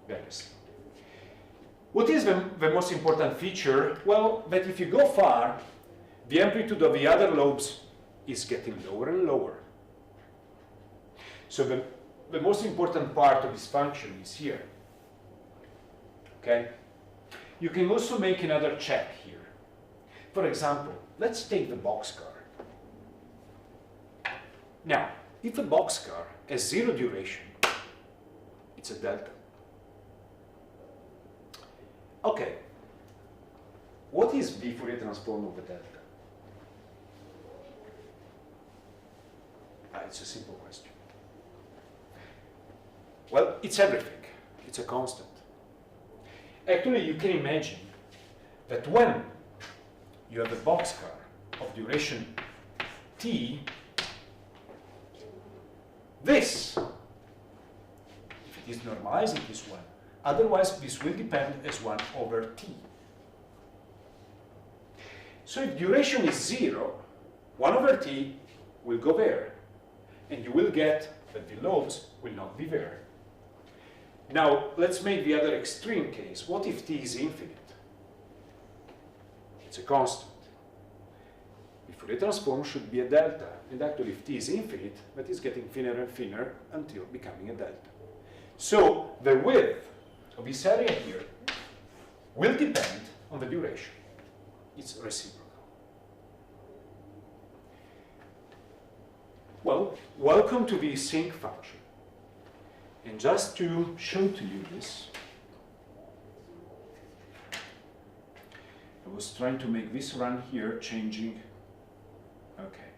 Very simple. What is the most important feature? Well, that if you go far, the amplitude of the other lobes is getting lower and lower. So the most important part of this function is here. Okay? You can also make another check here. For example, let's take the boxcar. Now, if a boxcar has 0 duration, it's a delta. Okay, what is the Fourier transform of a delta? It's a simple question. Well, it's everything. It's a constant. Actually, you can imagine that when you have a boxcar of duration t, this, if it is normalized, it is 1. Otherwise, this will depend as 1 over t. So if duration is 0, 1 over t will go there. And you will get that the lobes will not be there. Now, let's make the other extreme case. What if t is infinite? It's a constant. The Fourier transform should be a delta. And actually, if t is infinite, that is getting thinner and thinner until becoming a delta. So the width of this area here will depend on the duration. It's reciprocal. Well, welcome to the sinc function. And just to show to you this, I was trying to make this run here, changing. Okay.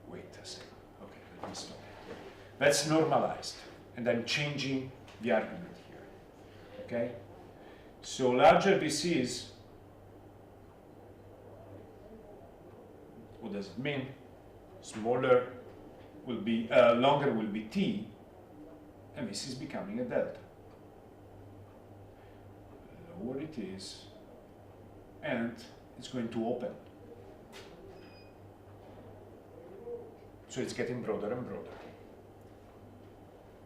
Wait a second. Okay, let me stop. That's normalized. And I'm changing the argument here. Okay? So larger this is, what does it mean? Smaller will be, longer will be t, and this is becoming a delta. The lower it is, and it's going to open. So it's getting broader and broader.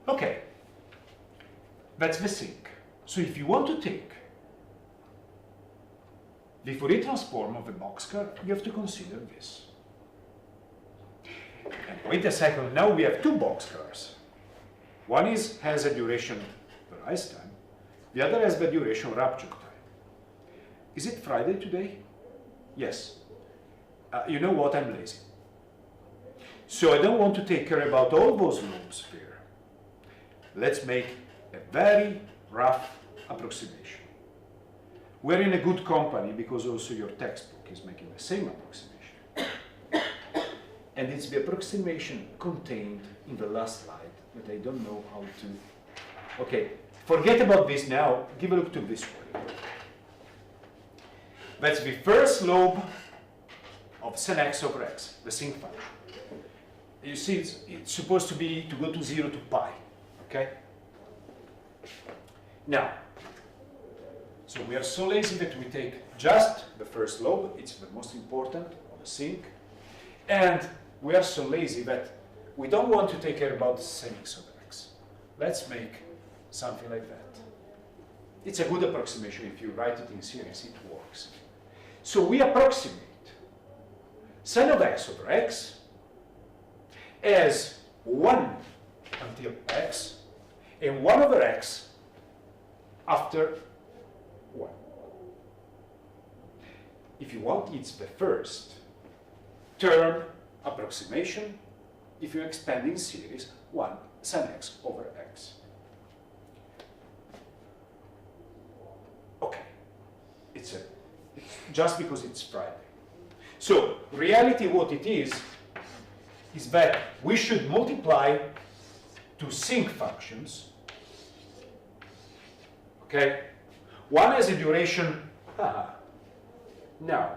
Okay, that's the sink. So if you want to take the Fourier transform of a boxcar, you have to consider this. And wait a second, now we have two boxcars. One has a duration rise time, the other has the duration rupture time. Is it Friday today? Yes. You know what, I'm lazy. So I don't want to take care about all those loops here. Let's make a very rough approximation. We're in a good company because also your textbook is making the same approximation. And it's the approximation contained in the last slide that I don't know how to. Okay, forget about this now. Give a look to this one. That's the first lobe of sin x over x, the sinc function. You see, it's supposed to go to 0 to pi. Okay? Now, so we are so lazy that we take just the first lobe. It's the most important of the sinc. And we are so lazy that we don't want to take care about sin x over x. Let's make something like that. It's a good approximation. If you write it in series, it works. So we approximate sin of x over x as 1 until x and 1 over x after 1. If you want, it's the first term approximation. If you expand in series, 1 sin x over x. Okay, it's just because it's Friday. So, reality, what it is that we should multiply two sinc functions. Okay? One has a duration. Now,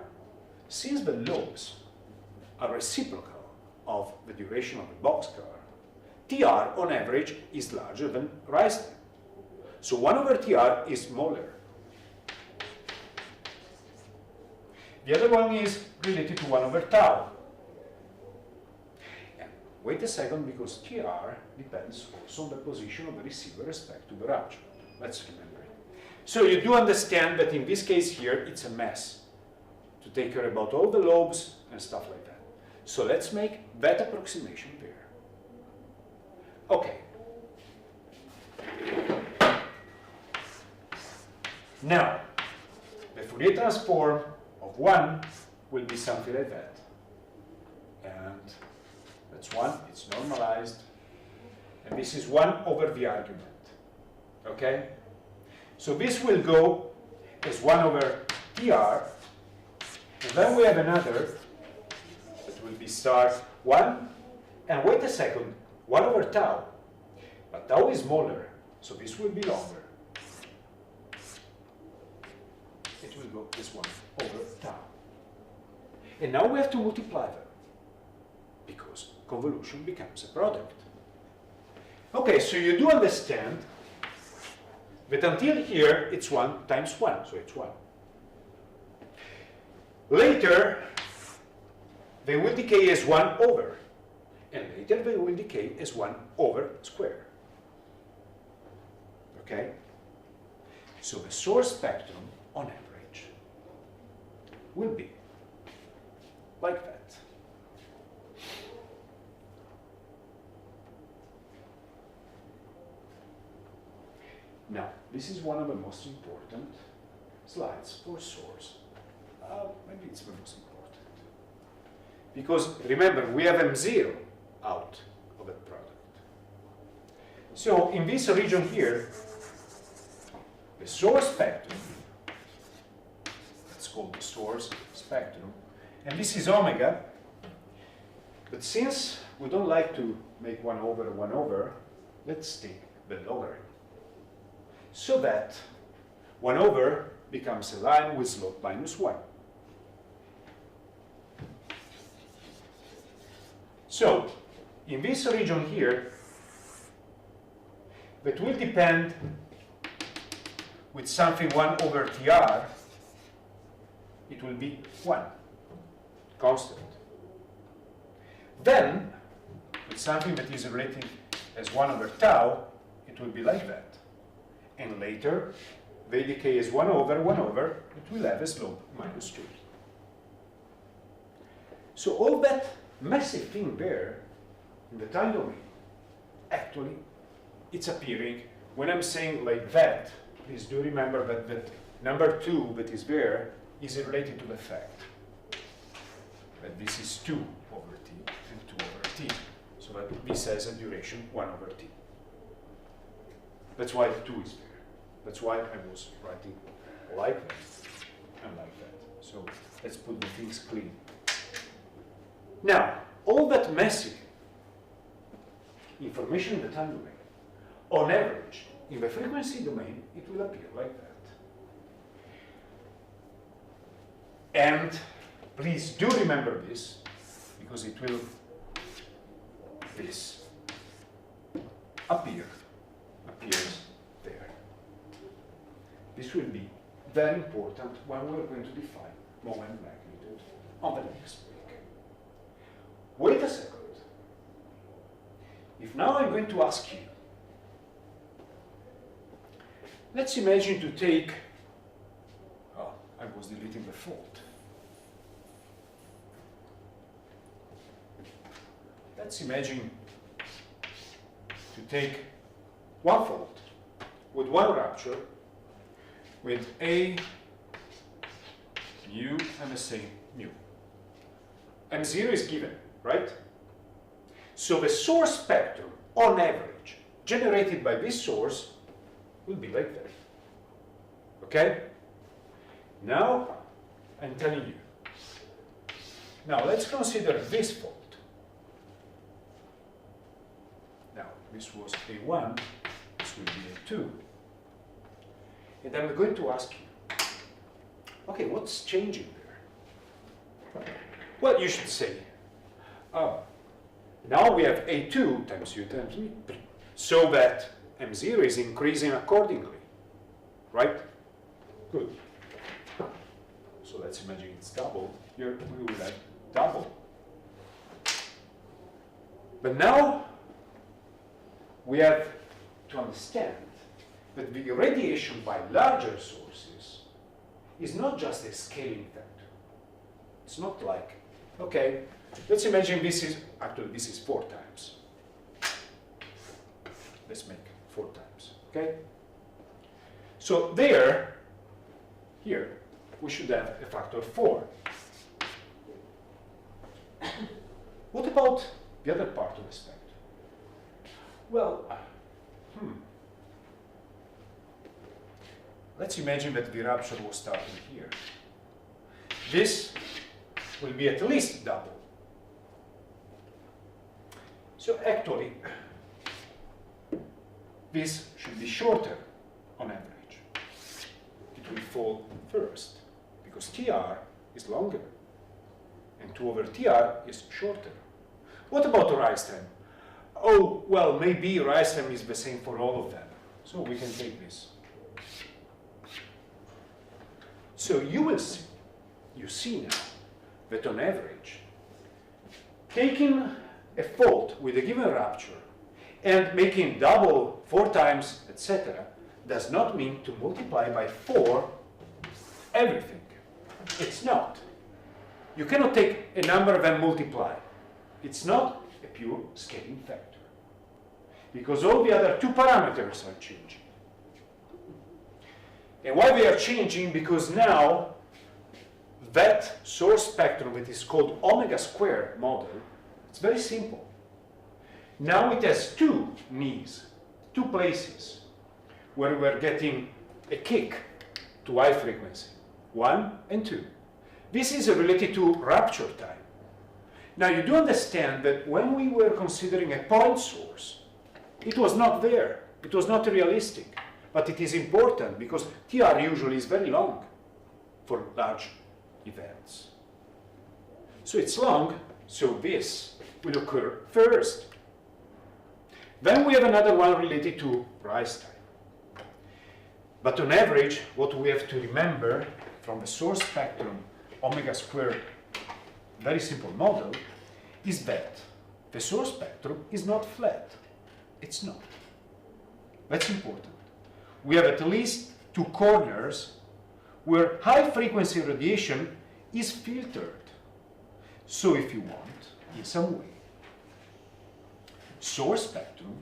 since the lobes are reciprocal of the duration of the boxcar, TR on average is larger than rise time. So 1 over TR is smaller. The other one is related to 1 over tau. And wait a second, because TR depends also on the position of the receiver with respect to the rupture. Let's remember it. So you do understand that in this case here, it's a mess to take care about all the lobes and stuff like that. So let's make that approximation there. Okay. Now, the Fourier transform of 1 will be something like that. And that's 1, it's normalized. And this is 1 over the argument. Okay? So this will go as 1 over TR. And then we have another that will be star 1. And wait a second, 1 over tau. But tau is smaller, so this will be longer. It will go as 1 over tau. And now we have to multiply them, because convolution becomes a product. Okay, so you do understand that until here, it's 1 times 1, so it's 1. Later, they will decay as 1 over, and later they will decay as 1 over square. Okay? So the source spectrum, on average, will be like that. Now, this is one of the most important slides for source. Maybe it's the most important. Because remember, we have M0 out of that product. So in this region here, the source spectrum, let's call the source spectrum, and this is omega, but since we don't like to make 1 over, let's take the logarithm. So that 1 over becomes a line with slope -1. So, in this region here, that will depend with something 1 over tr, it will be 1, constant. Then, with something that is relating as 1 over tau, it will be like that. And later, they decay as 1 over, it will have a slope -2. So all that massive thing there in the time domain, actually, it's appearing. When I'm saying like that, please do remember that that number 2 that is there is related to the fact that this is 2 over t and 2 over t. So that this has a duration 1 over t. That's why the 2 is there. That's why I was writing like that and like that. So let's put the things clean. Now, all that messy information in the time domain, on average, in the frequency domain, it will appear like that. And please do remember this, because it will, this appears there. This will be very important when we're going to define moment magnitude on the next week. Wait a second. If now I'm going to ask you, let's imagine to take, oh, I was deleting the fault. Let's imagine to take one fault with one rupture with A, mu, and the same mu. M0 is given, right? So the source spectrum, on average, generated by this source will be like that. Okay? Now, I'm telling you. Now, let's consider this fault. Now, this was A1, this will be A2. And I'm going to ask you, okay, what's changing there? Well, you should say, now we have A2 times U times me, so that M0 is increasing accordingly, right? Good. So let's imagine it's double. Here we will have double. But now we have to understand that the radiation by larger sources is not just a scaling factor. It's not like, okay, let's imagine this is, actually this is 4 times. Let's make 4 times, okay? So there, here, we should have a factor 4. What about the other part of the spectrum? Well, let's imagine that the rupture was starting here. This will be at least double. So actually, this should be shorter on average. It will fall first, because TR is longer, and 2 over TR is shorter. What about the rise time? Oh, well, maybe rise time is the same for all of them. So we can take this. So you see now that on average, taking a fault with a given rupture and making double 4 times, etc., does not mean to multiply by 4 everything. It's not. You cannot take a number and multiply. It's not a pure scaling factor, because all the other 2 parameters are changing. And why they are changing? Because now that source spectrum that is called omega squared model, it's very simple. Now it has 2 knees. two places where we're getting a kick to high frequency, 1 and 2. This is related to rupture time. Now you do understand that when we were considering a point source, it was not there. It was not realistic. But it is important because TR usually is very long for large events. So it's long, so this will occur first. Then we have another one related to rise time. But on average, what we have to remember from the source spectrum omega squared very simple model is that the source spectrum is not flat. It's not. That's important. We have at least two corners where high frequency radiation is filtered. So if you want, in some way, source spectrum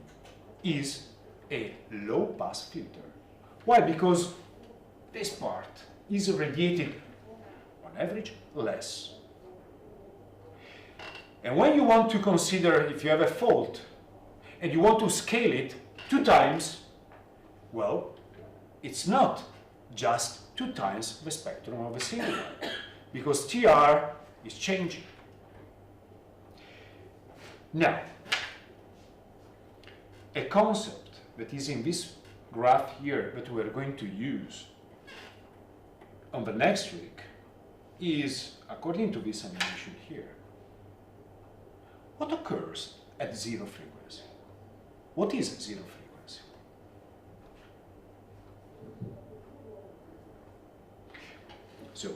is a low pass filter. Why? Because this part is radiated on average less. And when you want to consider if you have a fault and you want to scale it 2 times, well, it's not just 2 times the spectrum of a single one, because TR is changing. Now, a concept that is in this graph here that we are going to use on the next week is, according to this animation here, what occurs at 0 frequency? What is 0 frequency? So,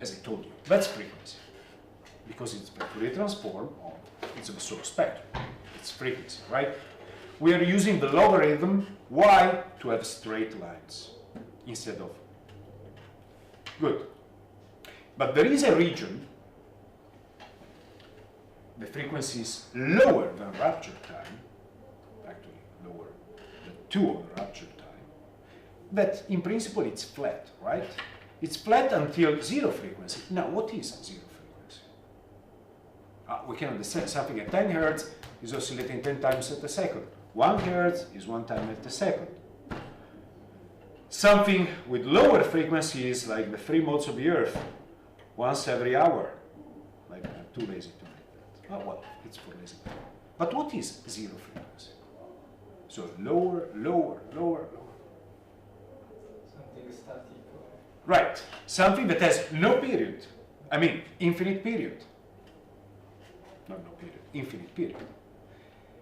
as I told you, that's frequency, because it's the Fourier transform of it's the source spectrum. It's frequency, right? We are using the logarithm y to have straight lines instead of. Good. But there is a region, the frequency is lower than rupture time, actually lower than 2 of the rupture time, that in principle it's flat, right? It's flat until 0 frequency. Now, what is 0 frequency? We can understand something at 10 Hertz is oscillating 10 times at a second. 1 Hertz is 1 time at a second. Something with lower frequencies, like the 3 modes of the Earth, once every hour. Like, I'm too lazy to make that. Oh, well, it's for lazy. But what is 0 frequency? So lower, lower, lower, lower. Something static. Right. Something that has no period. I mean, infinite period. Not no period, infinite period.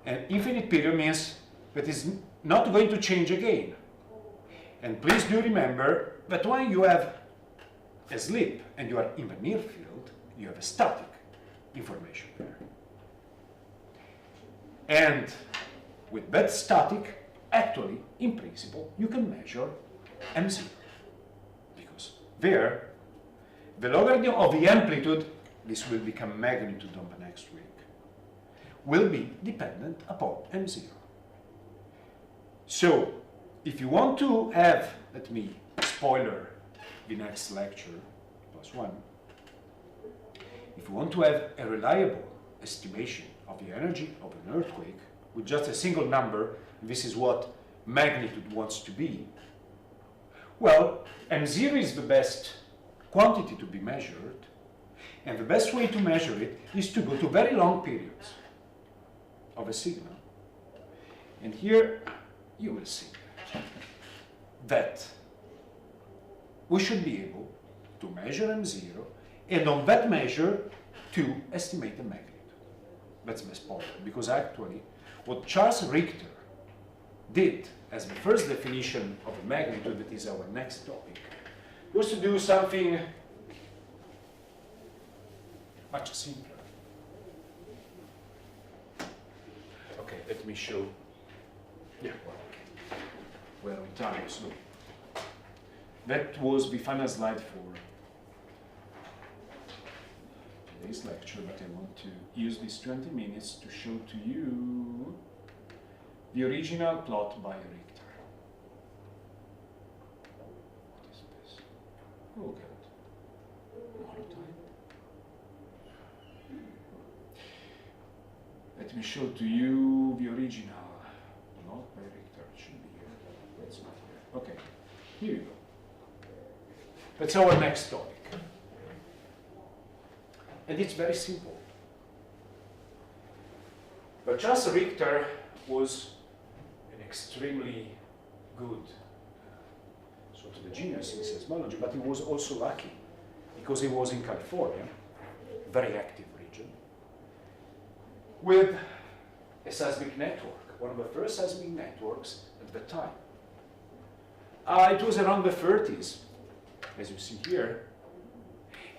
And infinite period means that it's not going to change again. And please do remember that when you have a slip and you are in the near field, you have a static information there. And with that static, actually, in principle, you can measure M0. Because there, the logarithm of the amplitude, this will become magnitude on the next week, will be dependent upon M0. So, if you want to have, let me spoiler the next lecture, +1, if you want to have a reliable estimation of the energy of an earthquake with just a single number, this is what magnitude wants to be, well, M0 is the best quantity to be measured, and the best way to measure it is to go to very long periods of a signal. And here you will see that we should be able to measure M0 and on that measure to estimate the magnitude. That's the best part, because actually what Charles Richter did as the first definition of a magnitude, that is our next topic, was to do something much simpler. Okay, let me show. Yeah, well, okay. We're on time, so that was the final slide for today's lecture, but I want to use these 20 minutes to show to you the original plot by Richter. What is this? Oh, God. Monotone. Let me show to you the original not by Richter, it should be here. It's not here. Okay, here you go. That's our next topic. And it's very simple. But Charles Richter was an extremely good sort of a genius in seismology, but he was also lucky because he was in California, very active region, with a seismic network, one of the first seismic networks at the time. It was around the 30s, as you see here,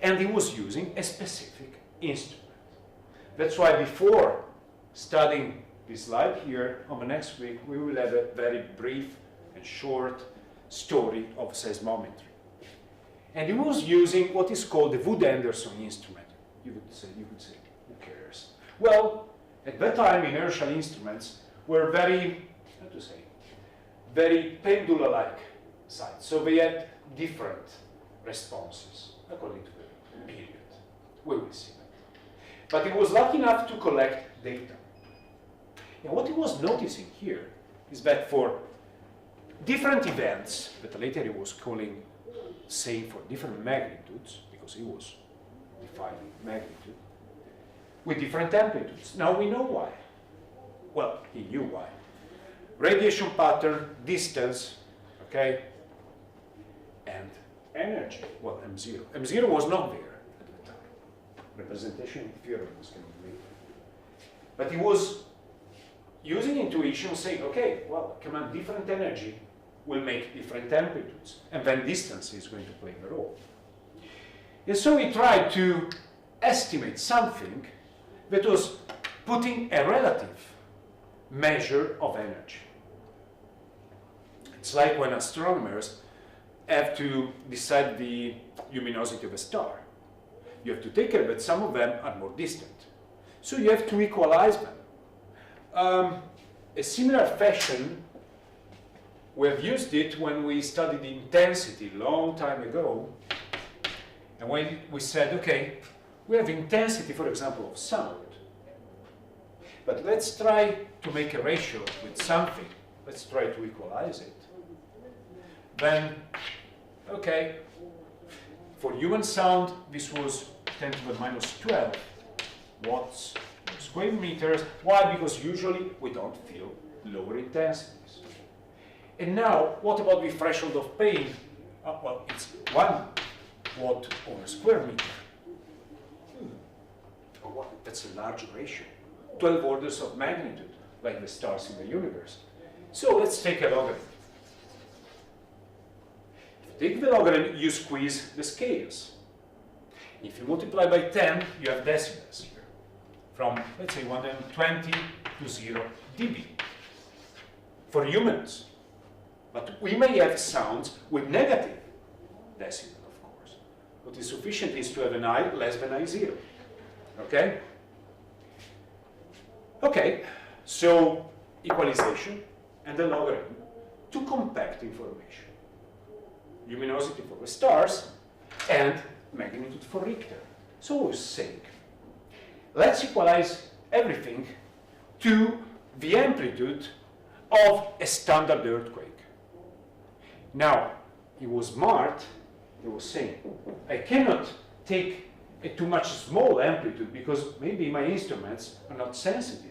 and he was using a specific instrument. That's why before studying this slide here, on the next week, we will have a very brief and short story of seismometry. And he was using what is called the Wood-Anderson instrument. You could say, who cares? Well, at that time, inertial instruments were very, how to say, very pendulum-like sites. So they had different responses according to the period. We will see that. But he was lucky enough to collect data. And what he was noticing here is that for different events that later he was calling same for different magnitudes, because he was defining magnitude, with different amplitudes. Now we know why. Well, he knew why. Radiation pattern, distance, okay, and energy. Well, M0. M0 was not there at the time. Representation of theorem was kind of later. But he was using intuition, saying, okay, well, command different energy will make different amplitudes, and then distance is going to play a role. And so he tried to estimate something that was putting a relative measure of energy. It's like when astronomers have to decide the luminosity of a star. You have to take care that some of them are more distant. So you have to equalize them. A similar fashion, we have used it when we studied intensity a long time ago. And when we said, okay, we have intensity, for example, of sound. But let's try to make a ratio with something. Let's try to equalize it. Then, okay, for human sound, this was 10 to the minus 12 watts per square meters. Why? Because usually we don't feel lower intensities. And now, what about the threshold of pain? Well, it's 1 watt over square meter. Oh, wow, that's a large ratio. 12 orders of magnitude, like the stars in the universe. So let's take a logarithm. If you take the logarithm, you squeeze the scales. If you multiply by 10, you have decibels here. From, let's say, 120 to 0 dB. For humans. But we may have sounds with negative decibel, of course. What is sufficient is to have an I less than I0. Okay? Okay, so equalization and the logarithm to compact information. Luminosity for the stars and magnitude for Richter. So we're saying, let's equalize everything to the amplitude of a standard earthquake. Now, he was smart, he was saying, I cannot take a too much small amplitude because maybe my instruments are not sensitive.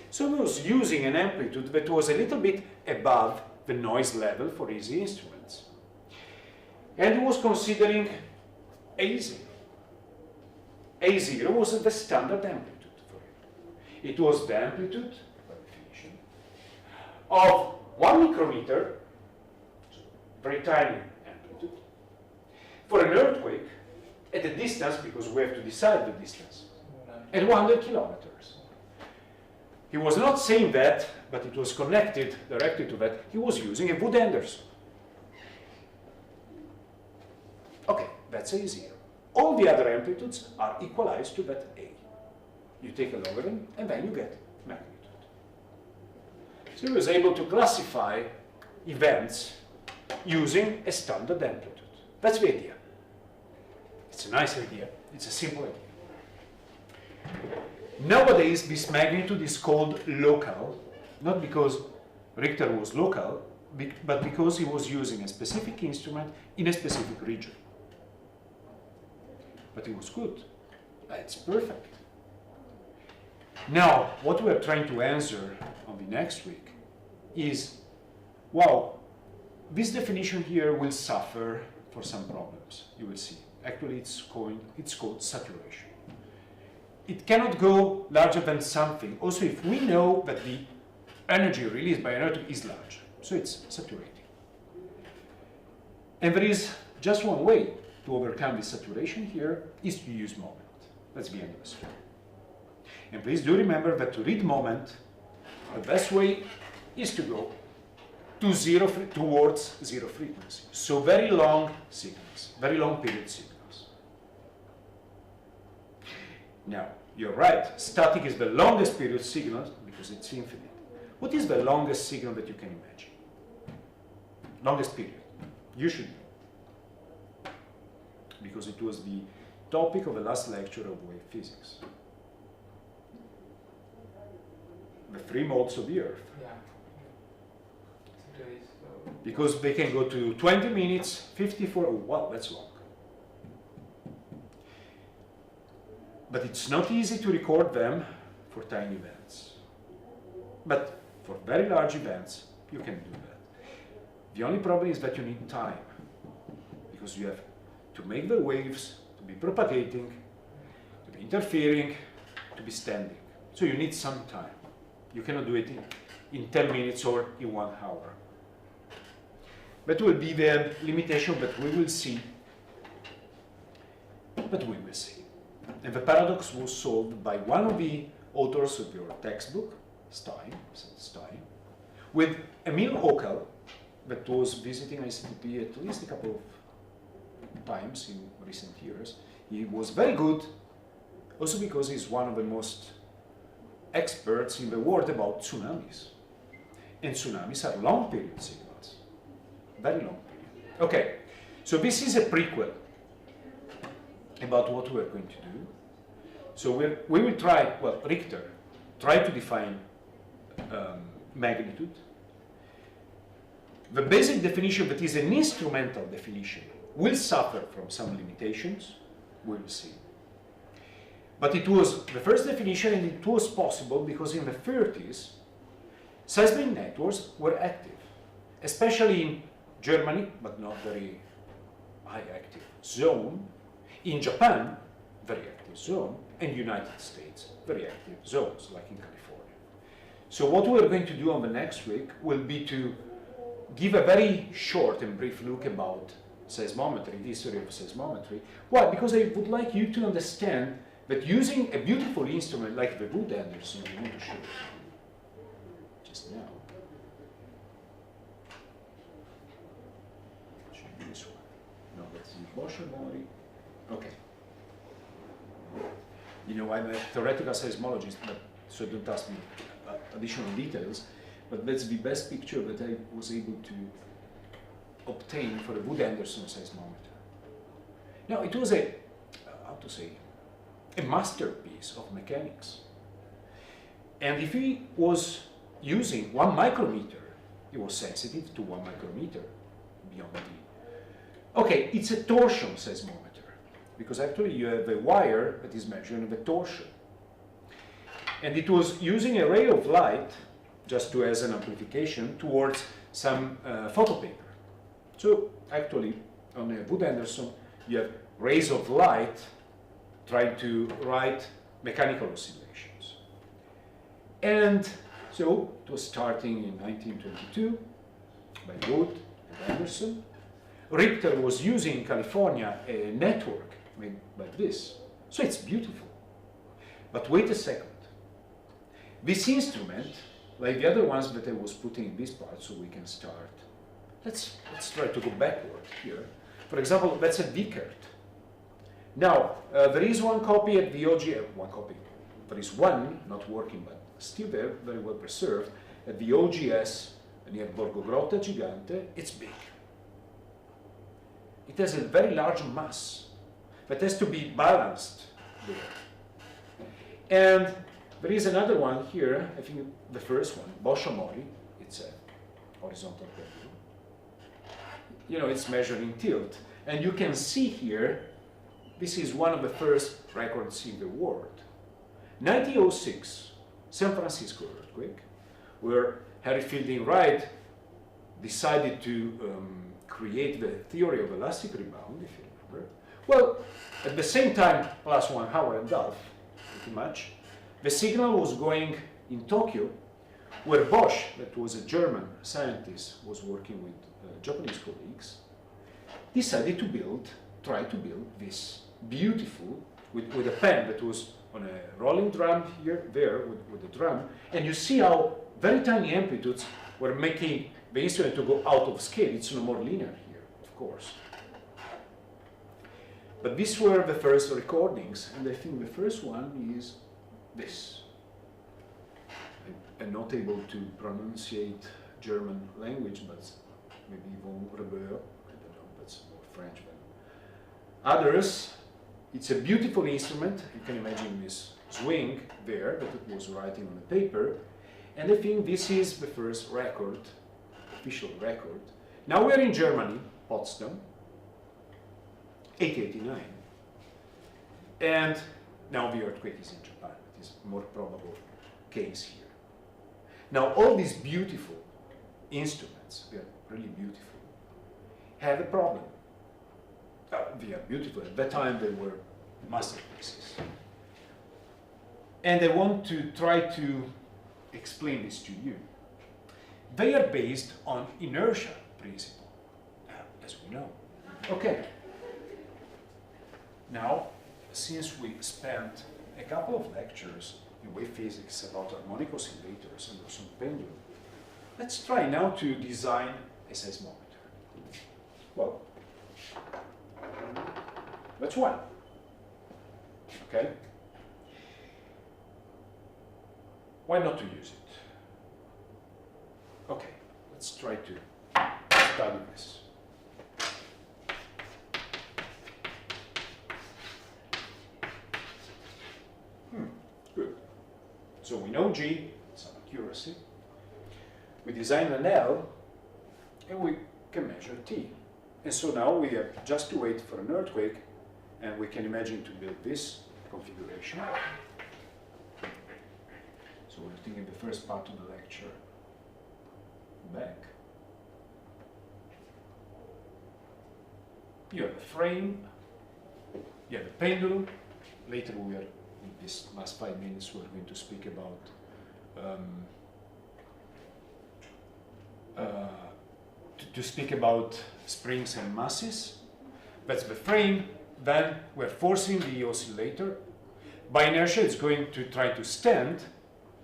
So he was using an amplitude that was a little bit above the noise level for his instruments. And he was considering A0. A0 was the standard amplitude for it. It was the amplitude, by definition, of 1 micrometer, very tiny amplitude, for an earthquake at a distance, because we have to decide the distance, at 100 kilometers. He was not saying that, but it was connected directly to that. He was using a Wood-Anderson. Okay, that's A0. All the other amplitudes are equalized to that A. You take a logarithm, and then you get magnitude. So he was able to classify events using a standard amplitude. That's the idea. It's a nice idea. It's a simple idea. Nowadays, this magnitude is called local, not because Richter was local, but because he was using a specific instrument in a specific region. But it was good. It's perfect. Now, what we're trying to answer on the next week is, wow, this definition here will suffer for some problems. You will see. Actually, it's called saturation. It cannot go larger than something. Also, if we know that the energy released by an atom is large, so it's saturating. And there is just one way to overcome this saturation here is to use moment. That's the end of the story. And please do remember that to read moment, the best way is to go to towards zero frequency. So very long signals, very long period signals. Now, you're right, static is the longest period signal because it's infinite. What is the longest signal that you can imagine? Longest period. You should know. Because it was the topic of the last lecture of wave physics. The 3 modes of the Earth. Yeah. Because they can go to 20 minutes, 54, oh, wow, that's long. But it's not easy to record them for tiny events. But for very large events, you can do that. The only problem is that you need time, because you have to make the waves to be propagating, to be interfering, to be standing. So you need some time. You cannot do it in 10 minutes or in 1 hour. That will be the limitation that we will see. But we will see. And the paradox was solved by one of the authors of your textbook, Stein, with Emil Ockel, that was visiting ICTP at least a couple of times in recent years. He was very good, also because he's one of the most experts in the world about tsunamis. And tsunamis are long period signals, very long period. Okay, so this is a prequel about what we're going to do. So we will try, well, Richter, try to define magnitude. The basic definition that is an instrumental definition will suffer from some limitations, we will see. But it was the first definition, and it was possible because in the 30s, seismic networks were active, especially in Germany, but not very high active zone, in Japan, very active zone, and United States, very active zones, like in California. So what we're going to do on the next week will be to give a very short and brief look about seismometry, the history of seismometry. Why? Because I would like you to understand that using a beautiful instrument like the Wood Anderson, I want to show you just now. Show you this one. No, that's the Romanelli. Okay. You know, I'm a theoretical seismologist, but, so don't ask me additional details, but that's the best picture that I was able to obtain for a Wood Anderson seismometer. Now, it was a, how to say, a masterpiece of mechanics. And if he was using 1 micrometer, he was sensitive to 1 micrometer beyond the... Okay, it's a torsion seismometer, because actually you have a wire that is measuring the torsion. And it was using a ray of light, just to as an amplification, towards some photo paper. So actually, on a Wood Anderson, you have rays of light trying to write mechanical oscillations. And so it was starting in 1922 by Wood and Anderson. Richter was using in California a network made like this. So it's beautiful. But wait a second. This instrument, like the other ones that I was putting in this part so we can start, let's try to go backward here. For example, that's a Vickert. Now, there is one copy at the OGS, one copy. There is one not working, but still there, very well preserved, at the OGS near Borgo Grotta Gigante. It's big. It has a very large mass that has to be balanced there. And there is another one here, I think the first one, Boschamori. It's a horizontal pendulum. You know, it's measuring tilt. And you can see here, this is one of the first records in the world. 1906, San Francisco earthquake, where Harry Fielding Wright decided to create the theory of elastic rebound, if you remember. Well, at the same time, plus 1 hour and a half, pretty much, the signal was going in Tokyo, where Bosch, that was a German scientist, was working with Japanese colleagues, decided to try to build this beautiful, with a pen that was on a rolling drum here, there, with the drum, and you see how very tiny amplitudes were making the instrument to go out of scale. It's no more linear here, of course. But these were the first recordings, and I think the first one is this. I'm not able to pronunciate German language, but maybe von Rebeur, I don't know, that's more French than others. It's a beautiful instrument. You can imagine this swing there that it was writing on the paper. And I think this is the first record, official record. Now we're in Germany, Potsdam, 1889. And now the earthquake is in Japan. It is a more probable case here. Now all these beautiful instruments, they are really beautiful, have a problem. They are beautiful. At that time they were masterpieces. And I want to try to explain this to you. They are based on inertia principle, as we know. Okay. Now, since we spent a couple of lectures in wave physics about harmonic oscillators and also pendulum, let's try now to design a seismometer. Well, that's one. Okay? Why not to use it? Okay, let's try to study this. Good. So we know G, some accuracy. We design an L, and we can measure T. And so now we have just to wait for an earthquake, and we can imagine to build this configuration. So we're taking the first part of the lecture back. You have a frame, you have a pendulum. Later we are, in this last 5 minutes, we're going to speak about to speak about springs and masses. That's the frame. Then we're forcing the oscillator. By inertia, it's going to try to stand,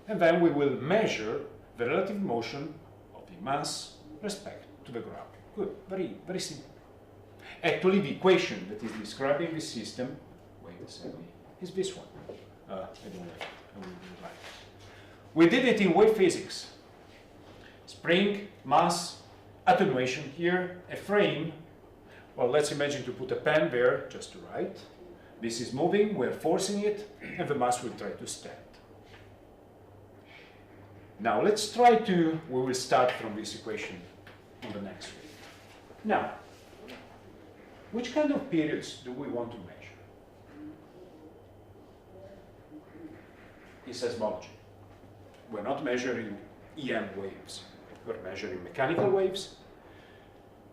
and then we will measure the relative motion of the mass respect to the ground. Good, very, very simple. Actually, the equation that is describing this system, wait a second, is this one. I don't have it. I will do it like this. We did it in wave physics. Spring, mass, attenuation here, a frame. Well, let's imagine to put a pen there just to write. This is moving, we're forcing it, and the mass will try to stand. Now let's try to, we will start from this equation on the next week. Now, which kind of periods do we want to measure? In seismology, we're not measuring EM waves. We're measuring mechanical waves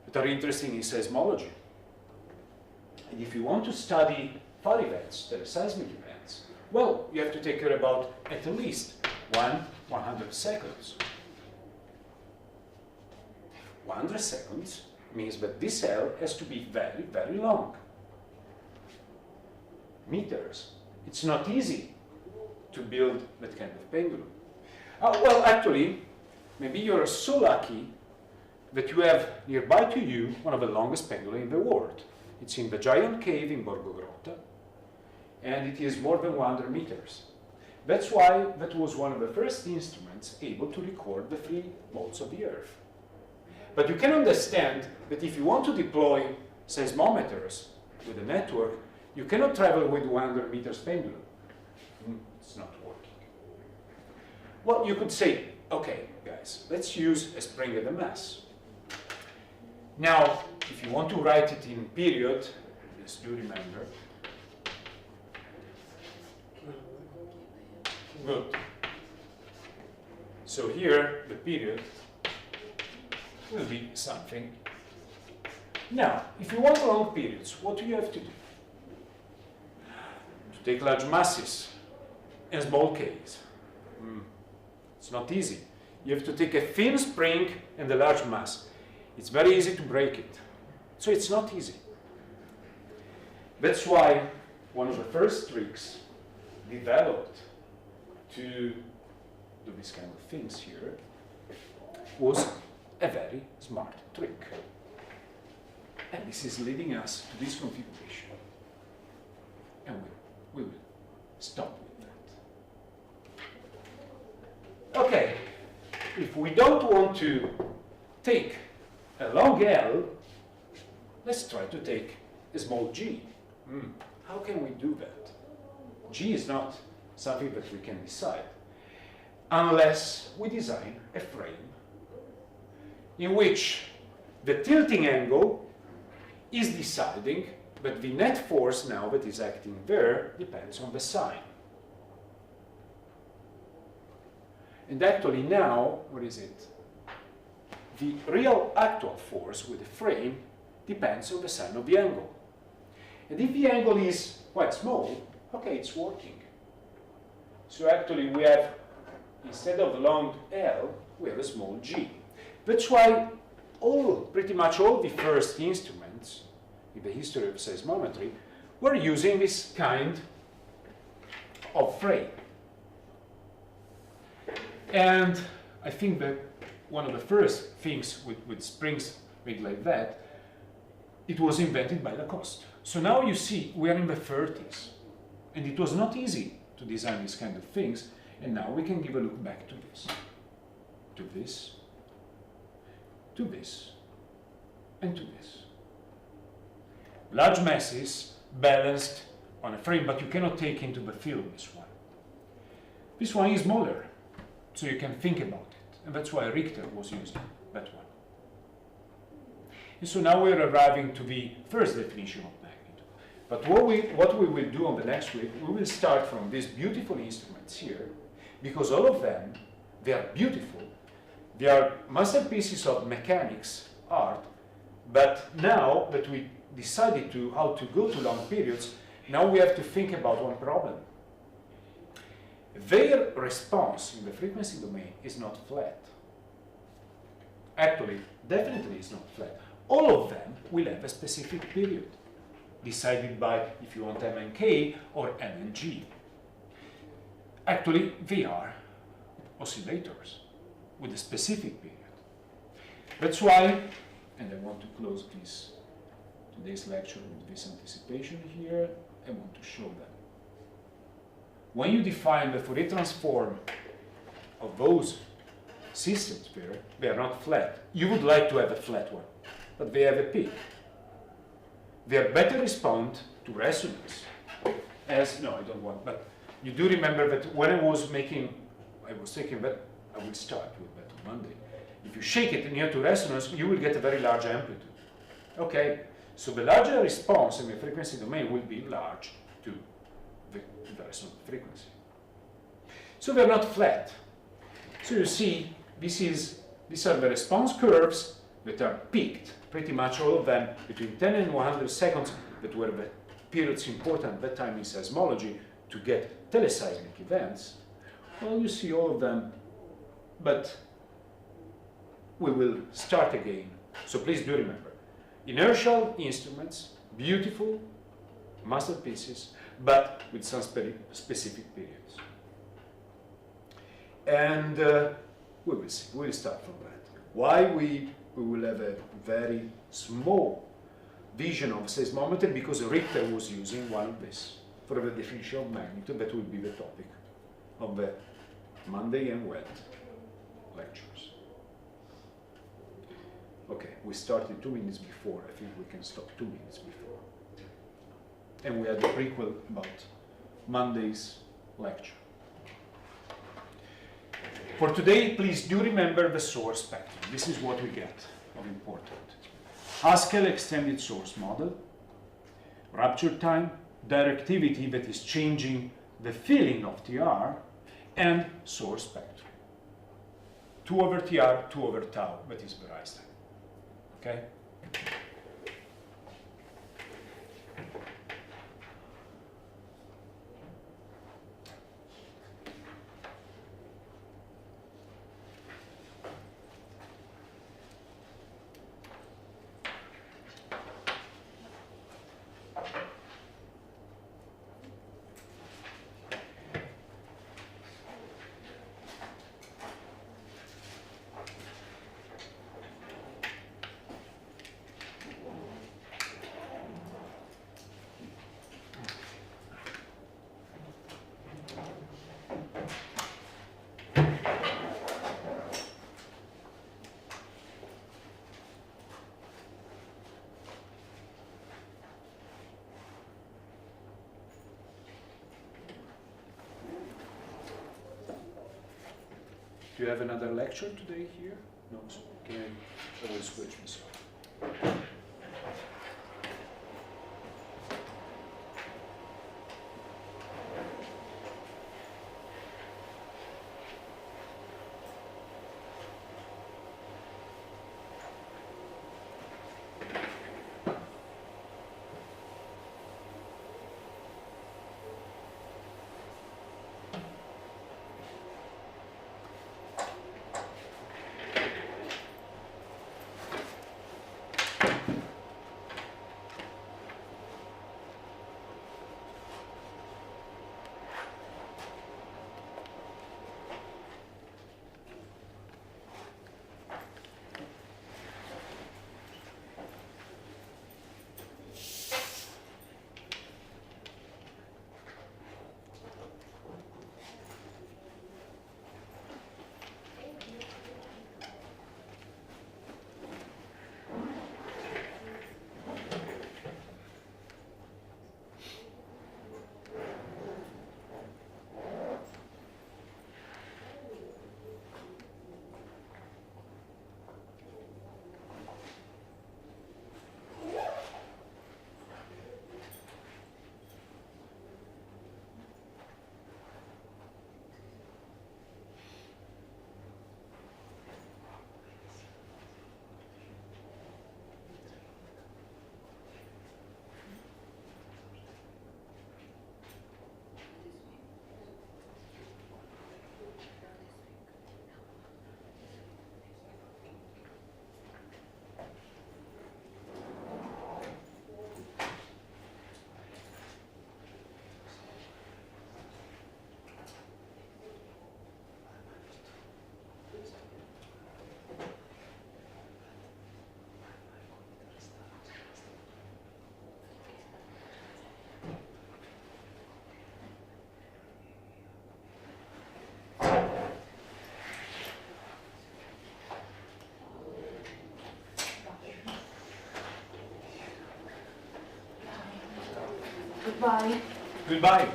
that are interesting in seismology. And if you want to study fault events, that are seismic events, well, you have to take care about at least 100 seconds. 100 seconds means that this L has to be very, very long. Meters. It's not easy to build that kind of pendulum. Well, actually, maybe you're so lucky that you have nearby to you one of the longest pendulum in the world. It's in the giant cave in Borgo Grotta, and it is more than 100 meters. That's why that was one of the first instruments able to record the free modes of the Earth. But you can understand that if you want to deploy seismometers with a network, you cannot travel with 100 meters pendulum. It's not working. Well, you could say, Okay, guys, let's use a spring and a mass. Now, if you want to write it in period, just do remember. Good. So here, the period will be something. Now, if you want long periods, what do you have to do? To take large masses and small k's. It's not easy. You have to take a thin spring and a large mass. It's very easy to break it. So it's not easy. That's why one of the first tricks developed to do this kind of things here was a very smart trick. And this is leading us to this configuration. And we will stop with that. Okay, if we don't want to take a long L, let's try to take a small g. How can we do that? G is not something that we can decide unless we design a frame in which the tilting angle is deciding, but the net force now that is acting there depends on the sign. And actually now, what is it? The real actual force with the frame depends on the sign of the angle. And if the angle is quite small, okay, it's working. So actually we have, instead of the long L, we have a small g. That's why pretty much all the first instruments in the history of seismometry were using this kind of frame. And I think that one of the first things with springs made like that, it was invented by Lacoste. So now you see we are in the 30s, and it was not easy to design these kind of things, and now we can give a look back to this, to this, to this, and to this. Large masses balanced on a frame, but you cannot take into the field this one. This one is smaller, so you can think about it, and that's why Richter was using that one. And so now we're arriving to the first definition of magnitude. But what we will do on the next week, we will start from these beautiful instruments here, because all of them, they are beautiful. They are masterpieces of mechanics, art, but now that we decided how to go to long periods, now we have to think about one problem. Their response in the frequency domain is not flat. Actually, definitely is not flat. All of them will have a specific period, decided by, if you want, M and K or M and G. Actually, they are oscillators with a specific period. That's why, and I want to close today's lecture with this anticipation here, I want to show them. When you define the Fourier transform of those systems there, they are not flat. You would like to have a flat one, but they have a peak. They better respond to resonance. No, I don't want, but you do remember that when I was thinking that I would start with that on Monday. If you shake it near to resonance, you will get a very large amplitude. Okay, so the larger response in the frequency domain will be large to the resonant frequency. So they're not flat. So you see, these are the response curves that are peaked, pretty much all of them between 10 and 100 seconds, that were the periods important at that time in seismology to get teleseismic events. Well, you see all of them, but we will start again. So please do remember, inertial instruments, beautiful masterpieces, but with some specific periods. And we will see. We will start from that. Why we will have a very small vision of seismometry, because Richter was using one of this for the definition of magnitude. That will be the topic of the Monday and Wed lectures. Okay, we started 2 minutes before. I think we can stop 2 minutes before. And we had a prequel about Monday's lecture. For today, please do remember the source spectrum. This is what we get of important. Haskell extended source model, rupture time, directivity that is changing the filling of TR, and source spectrum. 2 over TR, 2 over tau, that is the rise time. Okay? Do you have another lecture today here? No, so can I will switch myself. Goodbye. Goodbye.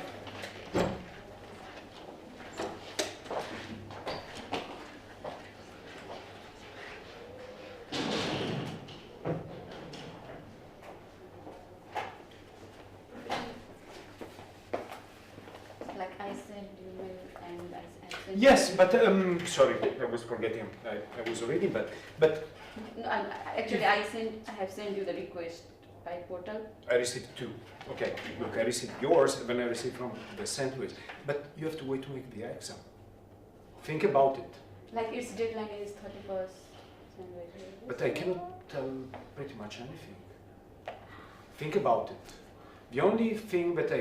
Like I sent you mail and I sent Yes, you. but sorry, I was forgetting. I was reading, but No, actually I have sent you the request by portal. I received 2. Okay, look, I received yours, and then I received from the sandwich. But you have to wait to make the exam. Think about it. Like its deadline is 31st January. But I cannot tell pretty much anything. Think about it. The only thing that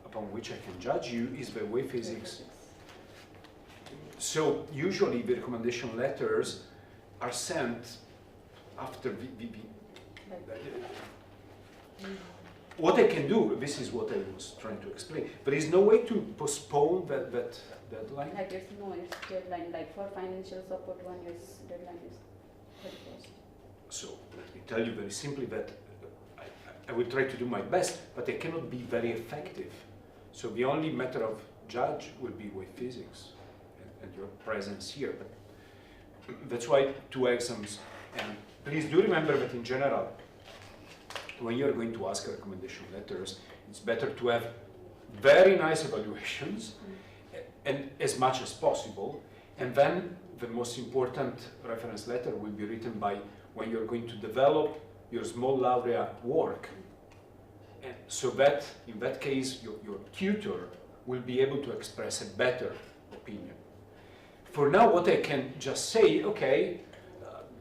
upon which I can judge you is the way physics. So usually the recommendation letters are sent after what I can do, this is what I was trying to explain. There is no way to postpone that deadline. Like it's deadline, like for financial support 1 year's deadline is 31st. So let me tell you very simply that I will try to do my best, but I cannot be very effective. So the only matter of judge will be with physics. and your presence here. But that's why 2 exams. And please do remember that in general, when you're going to ask recommendation letters, it's better to have very nice evaluations and as much as possible. And then the most important reference letter will be written by when you're going to develop your small laureate work. And so that, in that case, your tutor will be able to express a better opinion. For now, what I can just say, okay,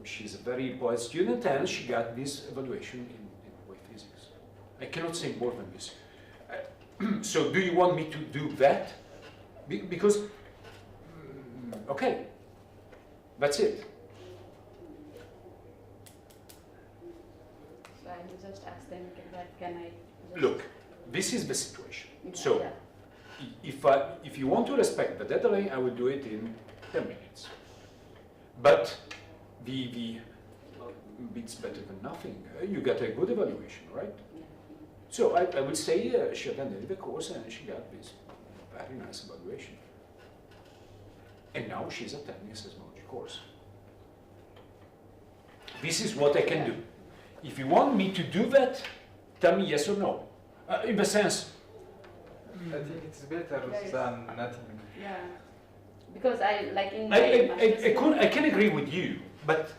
she's a very bright student and she got this evaluation in way physics. I cannot say more than this. So do you want me to do that? Because, okay, that's it. So I will just ask them, can I just... Look, this is the situation. Yeah, So yeah. if you want to respect the deadline, I will do it in 10 minutes. But it's better than nothing. You get a good evaluation, right? Yeah. So I would say she attended the course and she got this very nice evaluation. And now she's attending a seismology course. This is what I can do. If you want me to do that, tell me yes or no. In the sense, I think it's better than nothing. Yeah. Because I, like in my I can agree with you, but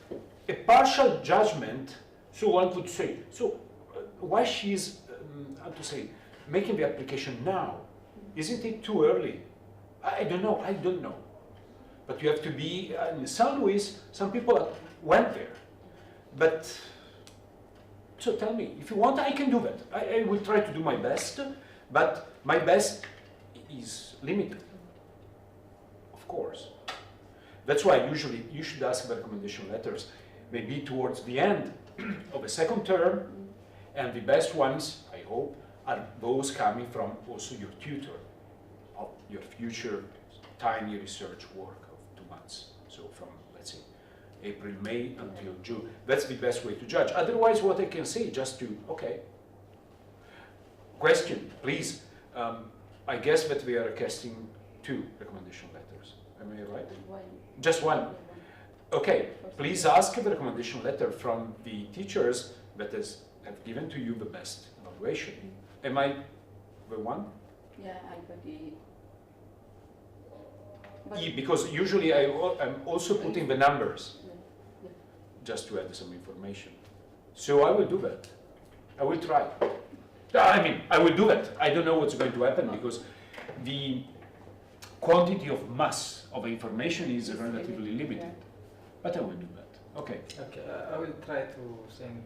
a partial judgment, so one could say, so why she's, how to say, making the application now? Isn't it too early? I don't know. But you have to be, in San Luis, some people went there. But, so tell me, if you want, I can do that. I will try to do my best, but my best is limited, of course. That's why usually you should ask for recommendation letters, maybe towards the end of a second term, and the best ones, I hope, are those coming from also your tutor of your future tiny research work of 2 months. So from, let's say, April, May until June. That's the best way to judge. Otherwise, what I can say, just to, okay. Question, please. I guess that we are requesting 2 recommendation letters. Am I right? One. Just one. Yeah, one. Okay, please ask the recommendation letter from the teachers that have given to you the best evaluation. Am I the one? Yeah, I got E. But E, because usually I'm also putting the numbers yeah. just to add some information. So I will do that. I will try. I mean, I will do that. I don't know what's going to happen because the quantity of mass of information is relatively limited. Yeah. But I will do that. Okay. Okay, I will try to send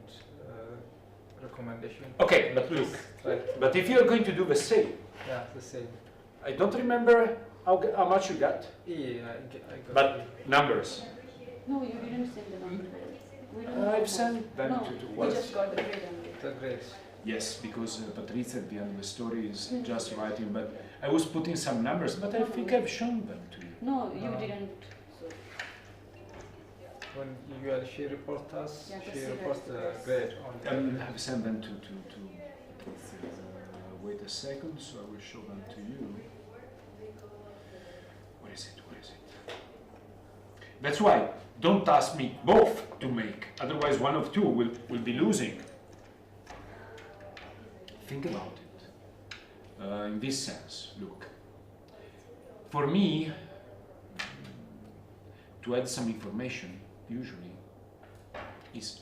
recommendation. Okay, but look. Try to, But if you're going to do the same, yeah, the same. I don't remember how much you got, Yeah, I got but it. numbers. No, you didn't send the number. We don't know I've how sent much. them No, to we what? just got the grade only. The grades. Yes, because Patrizia at the end of the story is just writing, but I was putting some numbers, but I think I've shown them to you. No, you didn't. So When she reports us, Yeah, she the reports the grades. grade on I've sent them to wait a second, so I will show them to you. Where is it? That's why, don't ask me both to make, otherwise one of 2 will be losing. Think about it. In this sense, look. For me, to add some information, usually, is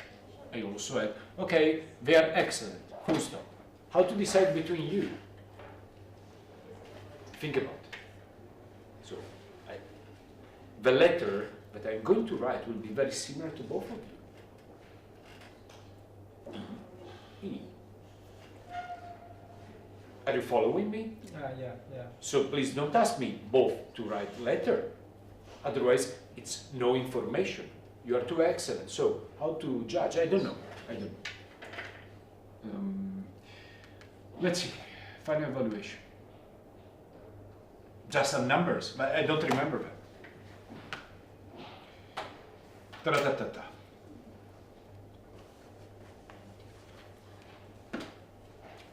I also add, okay, they are excellent, full stop. How to decide between you? Think about it. So, the letter that I'm going to write will be very similar to both of you. E. Are you following me? yeah. So please don't ask me both to write letter. Otherwise, it's no information. You are too excellent. So how to judge? I don't know. Let's see. Final evaluation. Just some numbers, but I don't remember them. Ta-ta-ta-ta.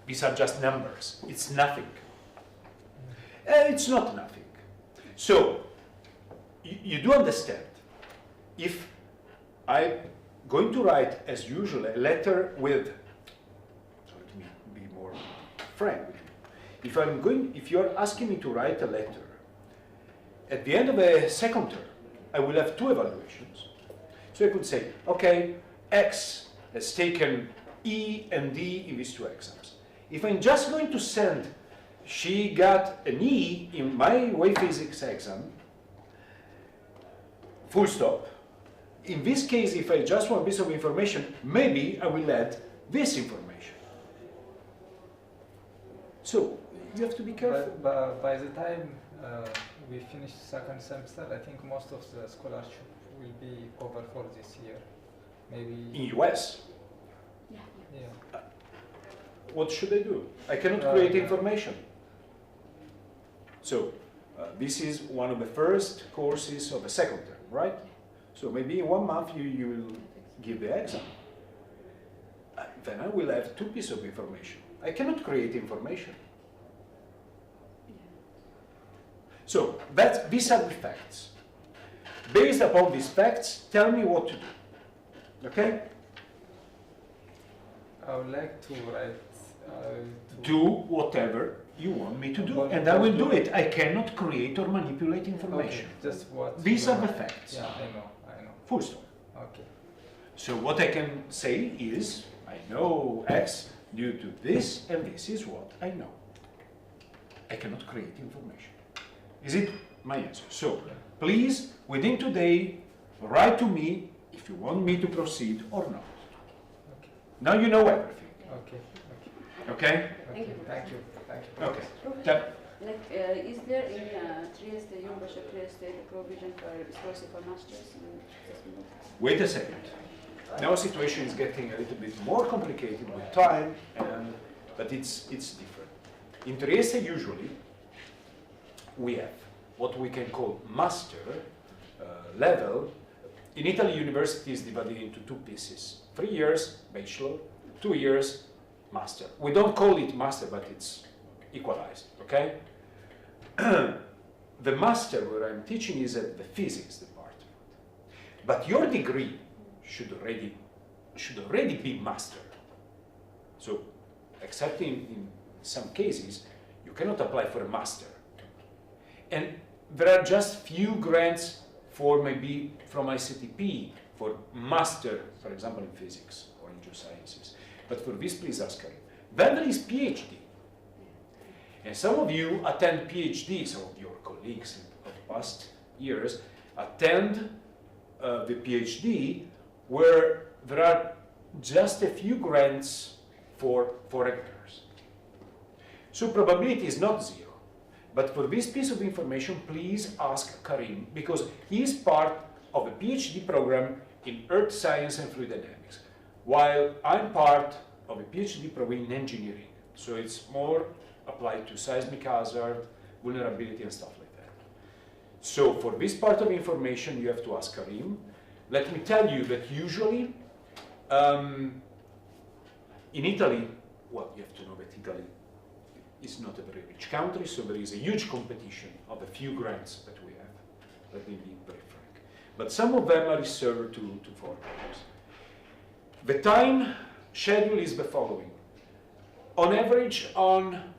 These are just numbers. It's nothing. It's not nothing. So, you do understand, if I'm going to write, as usual, a letter with, let me be more frank with you. If you're asking me to write a letter, at the end of a second term, I will have two evaluations. So I could say, okay, X has taken E and D in these two exams. If I'm just going to send, she got an E in my wave physics exam, full stop. In this case, if I just want a piece of information, maybe I will add this information. So you have to be careful. But by the time we finish second semester, I think most of the scholarship will be over for this year. Maybe In US, yeah. what should I do? I cannot create information. So this is one of the first courses of the second term, right? So maybe in 1 month you will give the exam. Then I will have two pieces of information. I cannot create information. So these are the facts. Based upon these facts, tell me what to do. Okay? I would like to write. Do whatever you want me to do, and I will do it. I cannot create or manipulate information. Okay, just what. These are the facts. Yeah, I know. Full stop. Okay. So what I can say is, I know X due to this, and this is what I know. I cannot create information. Is it my answer? So please, within today, write to me if you want me to proceed or not. Okay. Now you know everything. Okay. Okay? Thank you. Thank you. Thank you. Okay. Professor, is there in Trieste, University of Trieste, a provision for scholarship for masters in seismology? Wait a second. Now the situation is getting a little bit more complicated with time, but it's different. In Trieste, usually, we have what we can call master level. In Italy, university is divided into two pieces. 3 years, bachelor, 2 years, master. We don't call it master, but it's equalized, okay? The master where I'm teaching is at the physics department. But your degree should already be master. So, except in some cases, you cannot apply for a master. And there are just few grants for maybe from ICTP for master, for example, in physics or in geosciences. But for this, please ask Karim. Then there is PhD. And some of you attend PhD, some of your colleagues of the past years attend the PhD where there are just a few grants for foreigners. So probability is not zero. But for this piece of information, please ask Karim, because he is part of a PhD program in earth science and fluid dynamics, while I'm part of a PhD program in engineering. So it's more applied to seismic hazard, vulnerability, and stuff like that. So for this part of information, you have to ask Karim. Let me tell you that usually, in Italy, well, you have to know that Italy is not a very rich country, so there is a huge competition of a few grants that we have. Let me be very frank. But some of them are reserved to foreigners. The time schedule is the following. On average, on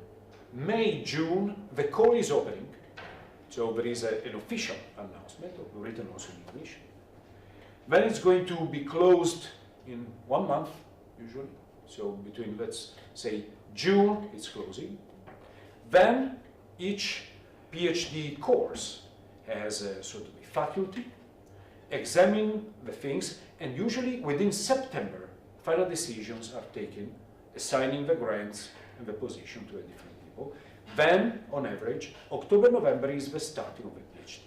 May, June, the call is opening. So there is an official announcement, written also in English. Then it's going to be closed in 1 month, usually. So between, let's say, June, it's closing. Then each PhD course has a sort of a faculty, examine the things, and usually within September, final decisions are taken, assigning the grants and the position to a different people. Then, on average, October, November is the starting of the PhD.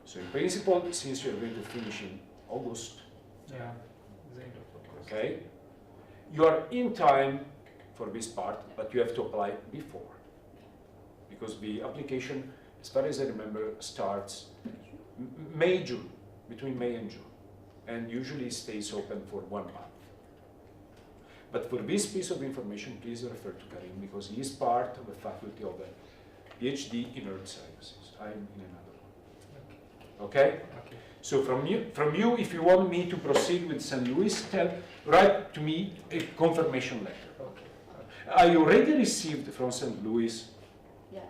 So in principle, since you're going to finish in August, Yeah. The end of August. okay, you are in time for this part, but you have to apply before. Because the application, as far as I remember, starts May, June, between May and June, and usually stays open for 1 month. But for this piece of information, please refer to Karim, because he is part of the faculty of the PhD in Earth Sciences. I'm in another one. Okay. Okay? Okay. So from you, if you want me to proceed with St. Louis, write to me a confirmation letter. Okay. I already received from St. Louis. Yeah.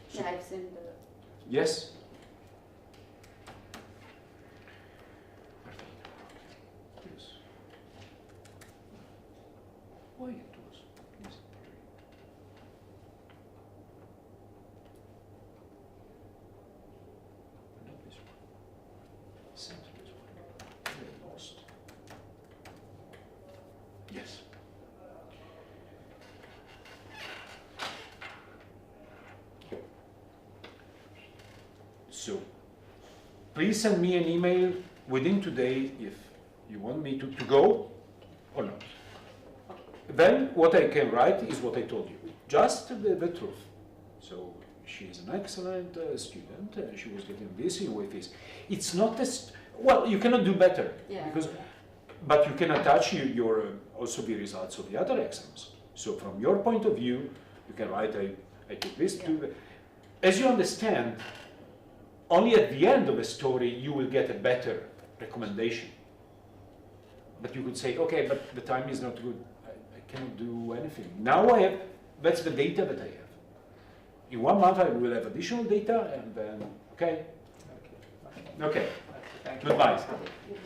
So- Yeah, I've seen the. Yes. Yes. Why it was? Please. Not this one. Sent this one. Very lost. Yes. So, please send me an email within today if you want me to go or not. Then what I can write is what I told you, just the truth. So she is an excellent student, she was getting busy with this. It's not as, well, you cannot do better, Yeah. because, but you can attach your also the results of the other exams. So from your point of view, you can write, I took this, Yeah. as you understand, only at the end of a story you will get a better recommendation. But you could say, okay, but the time is not good. I cannot do anything. Now I have, that's the data that I have. In 1 month I will have additional data and then, okay? Okay. Okay, Thank you. goodbye. Okay.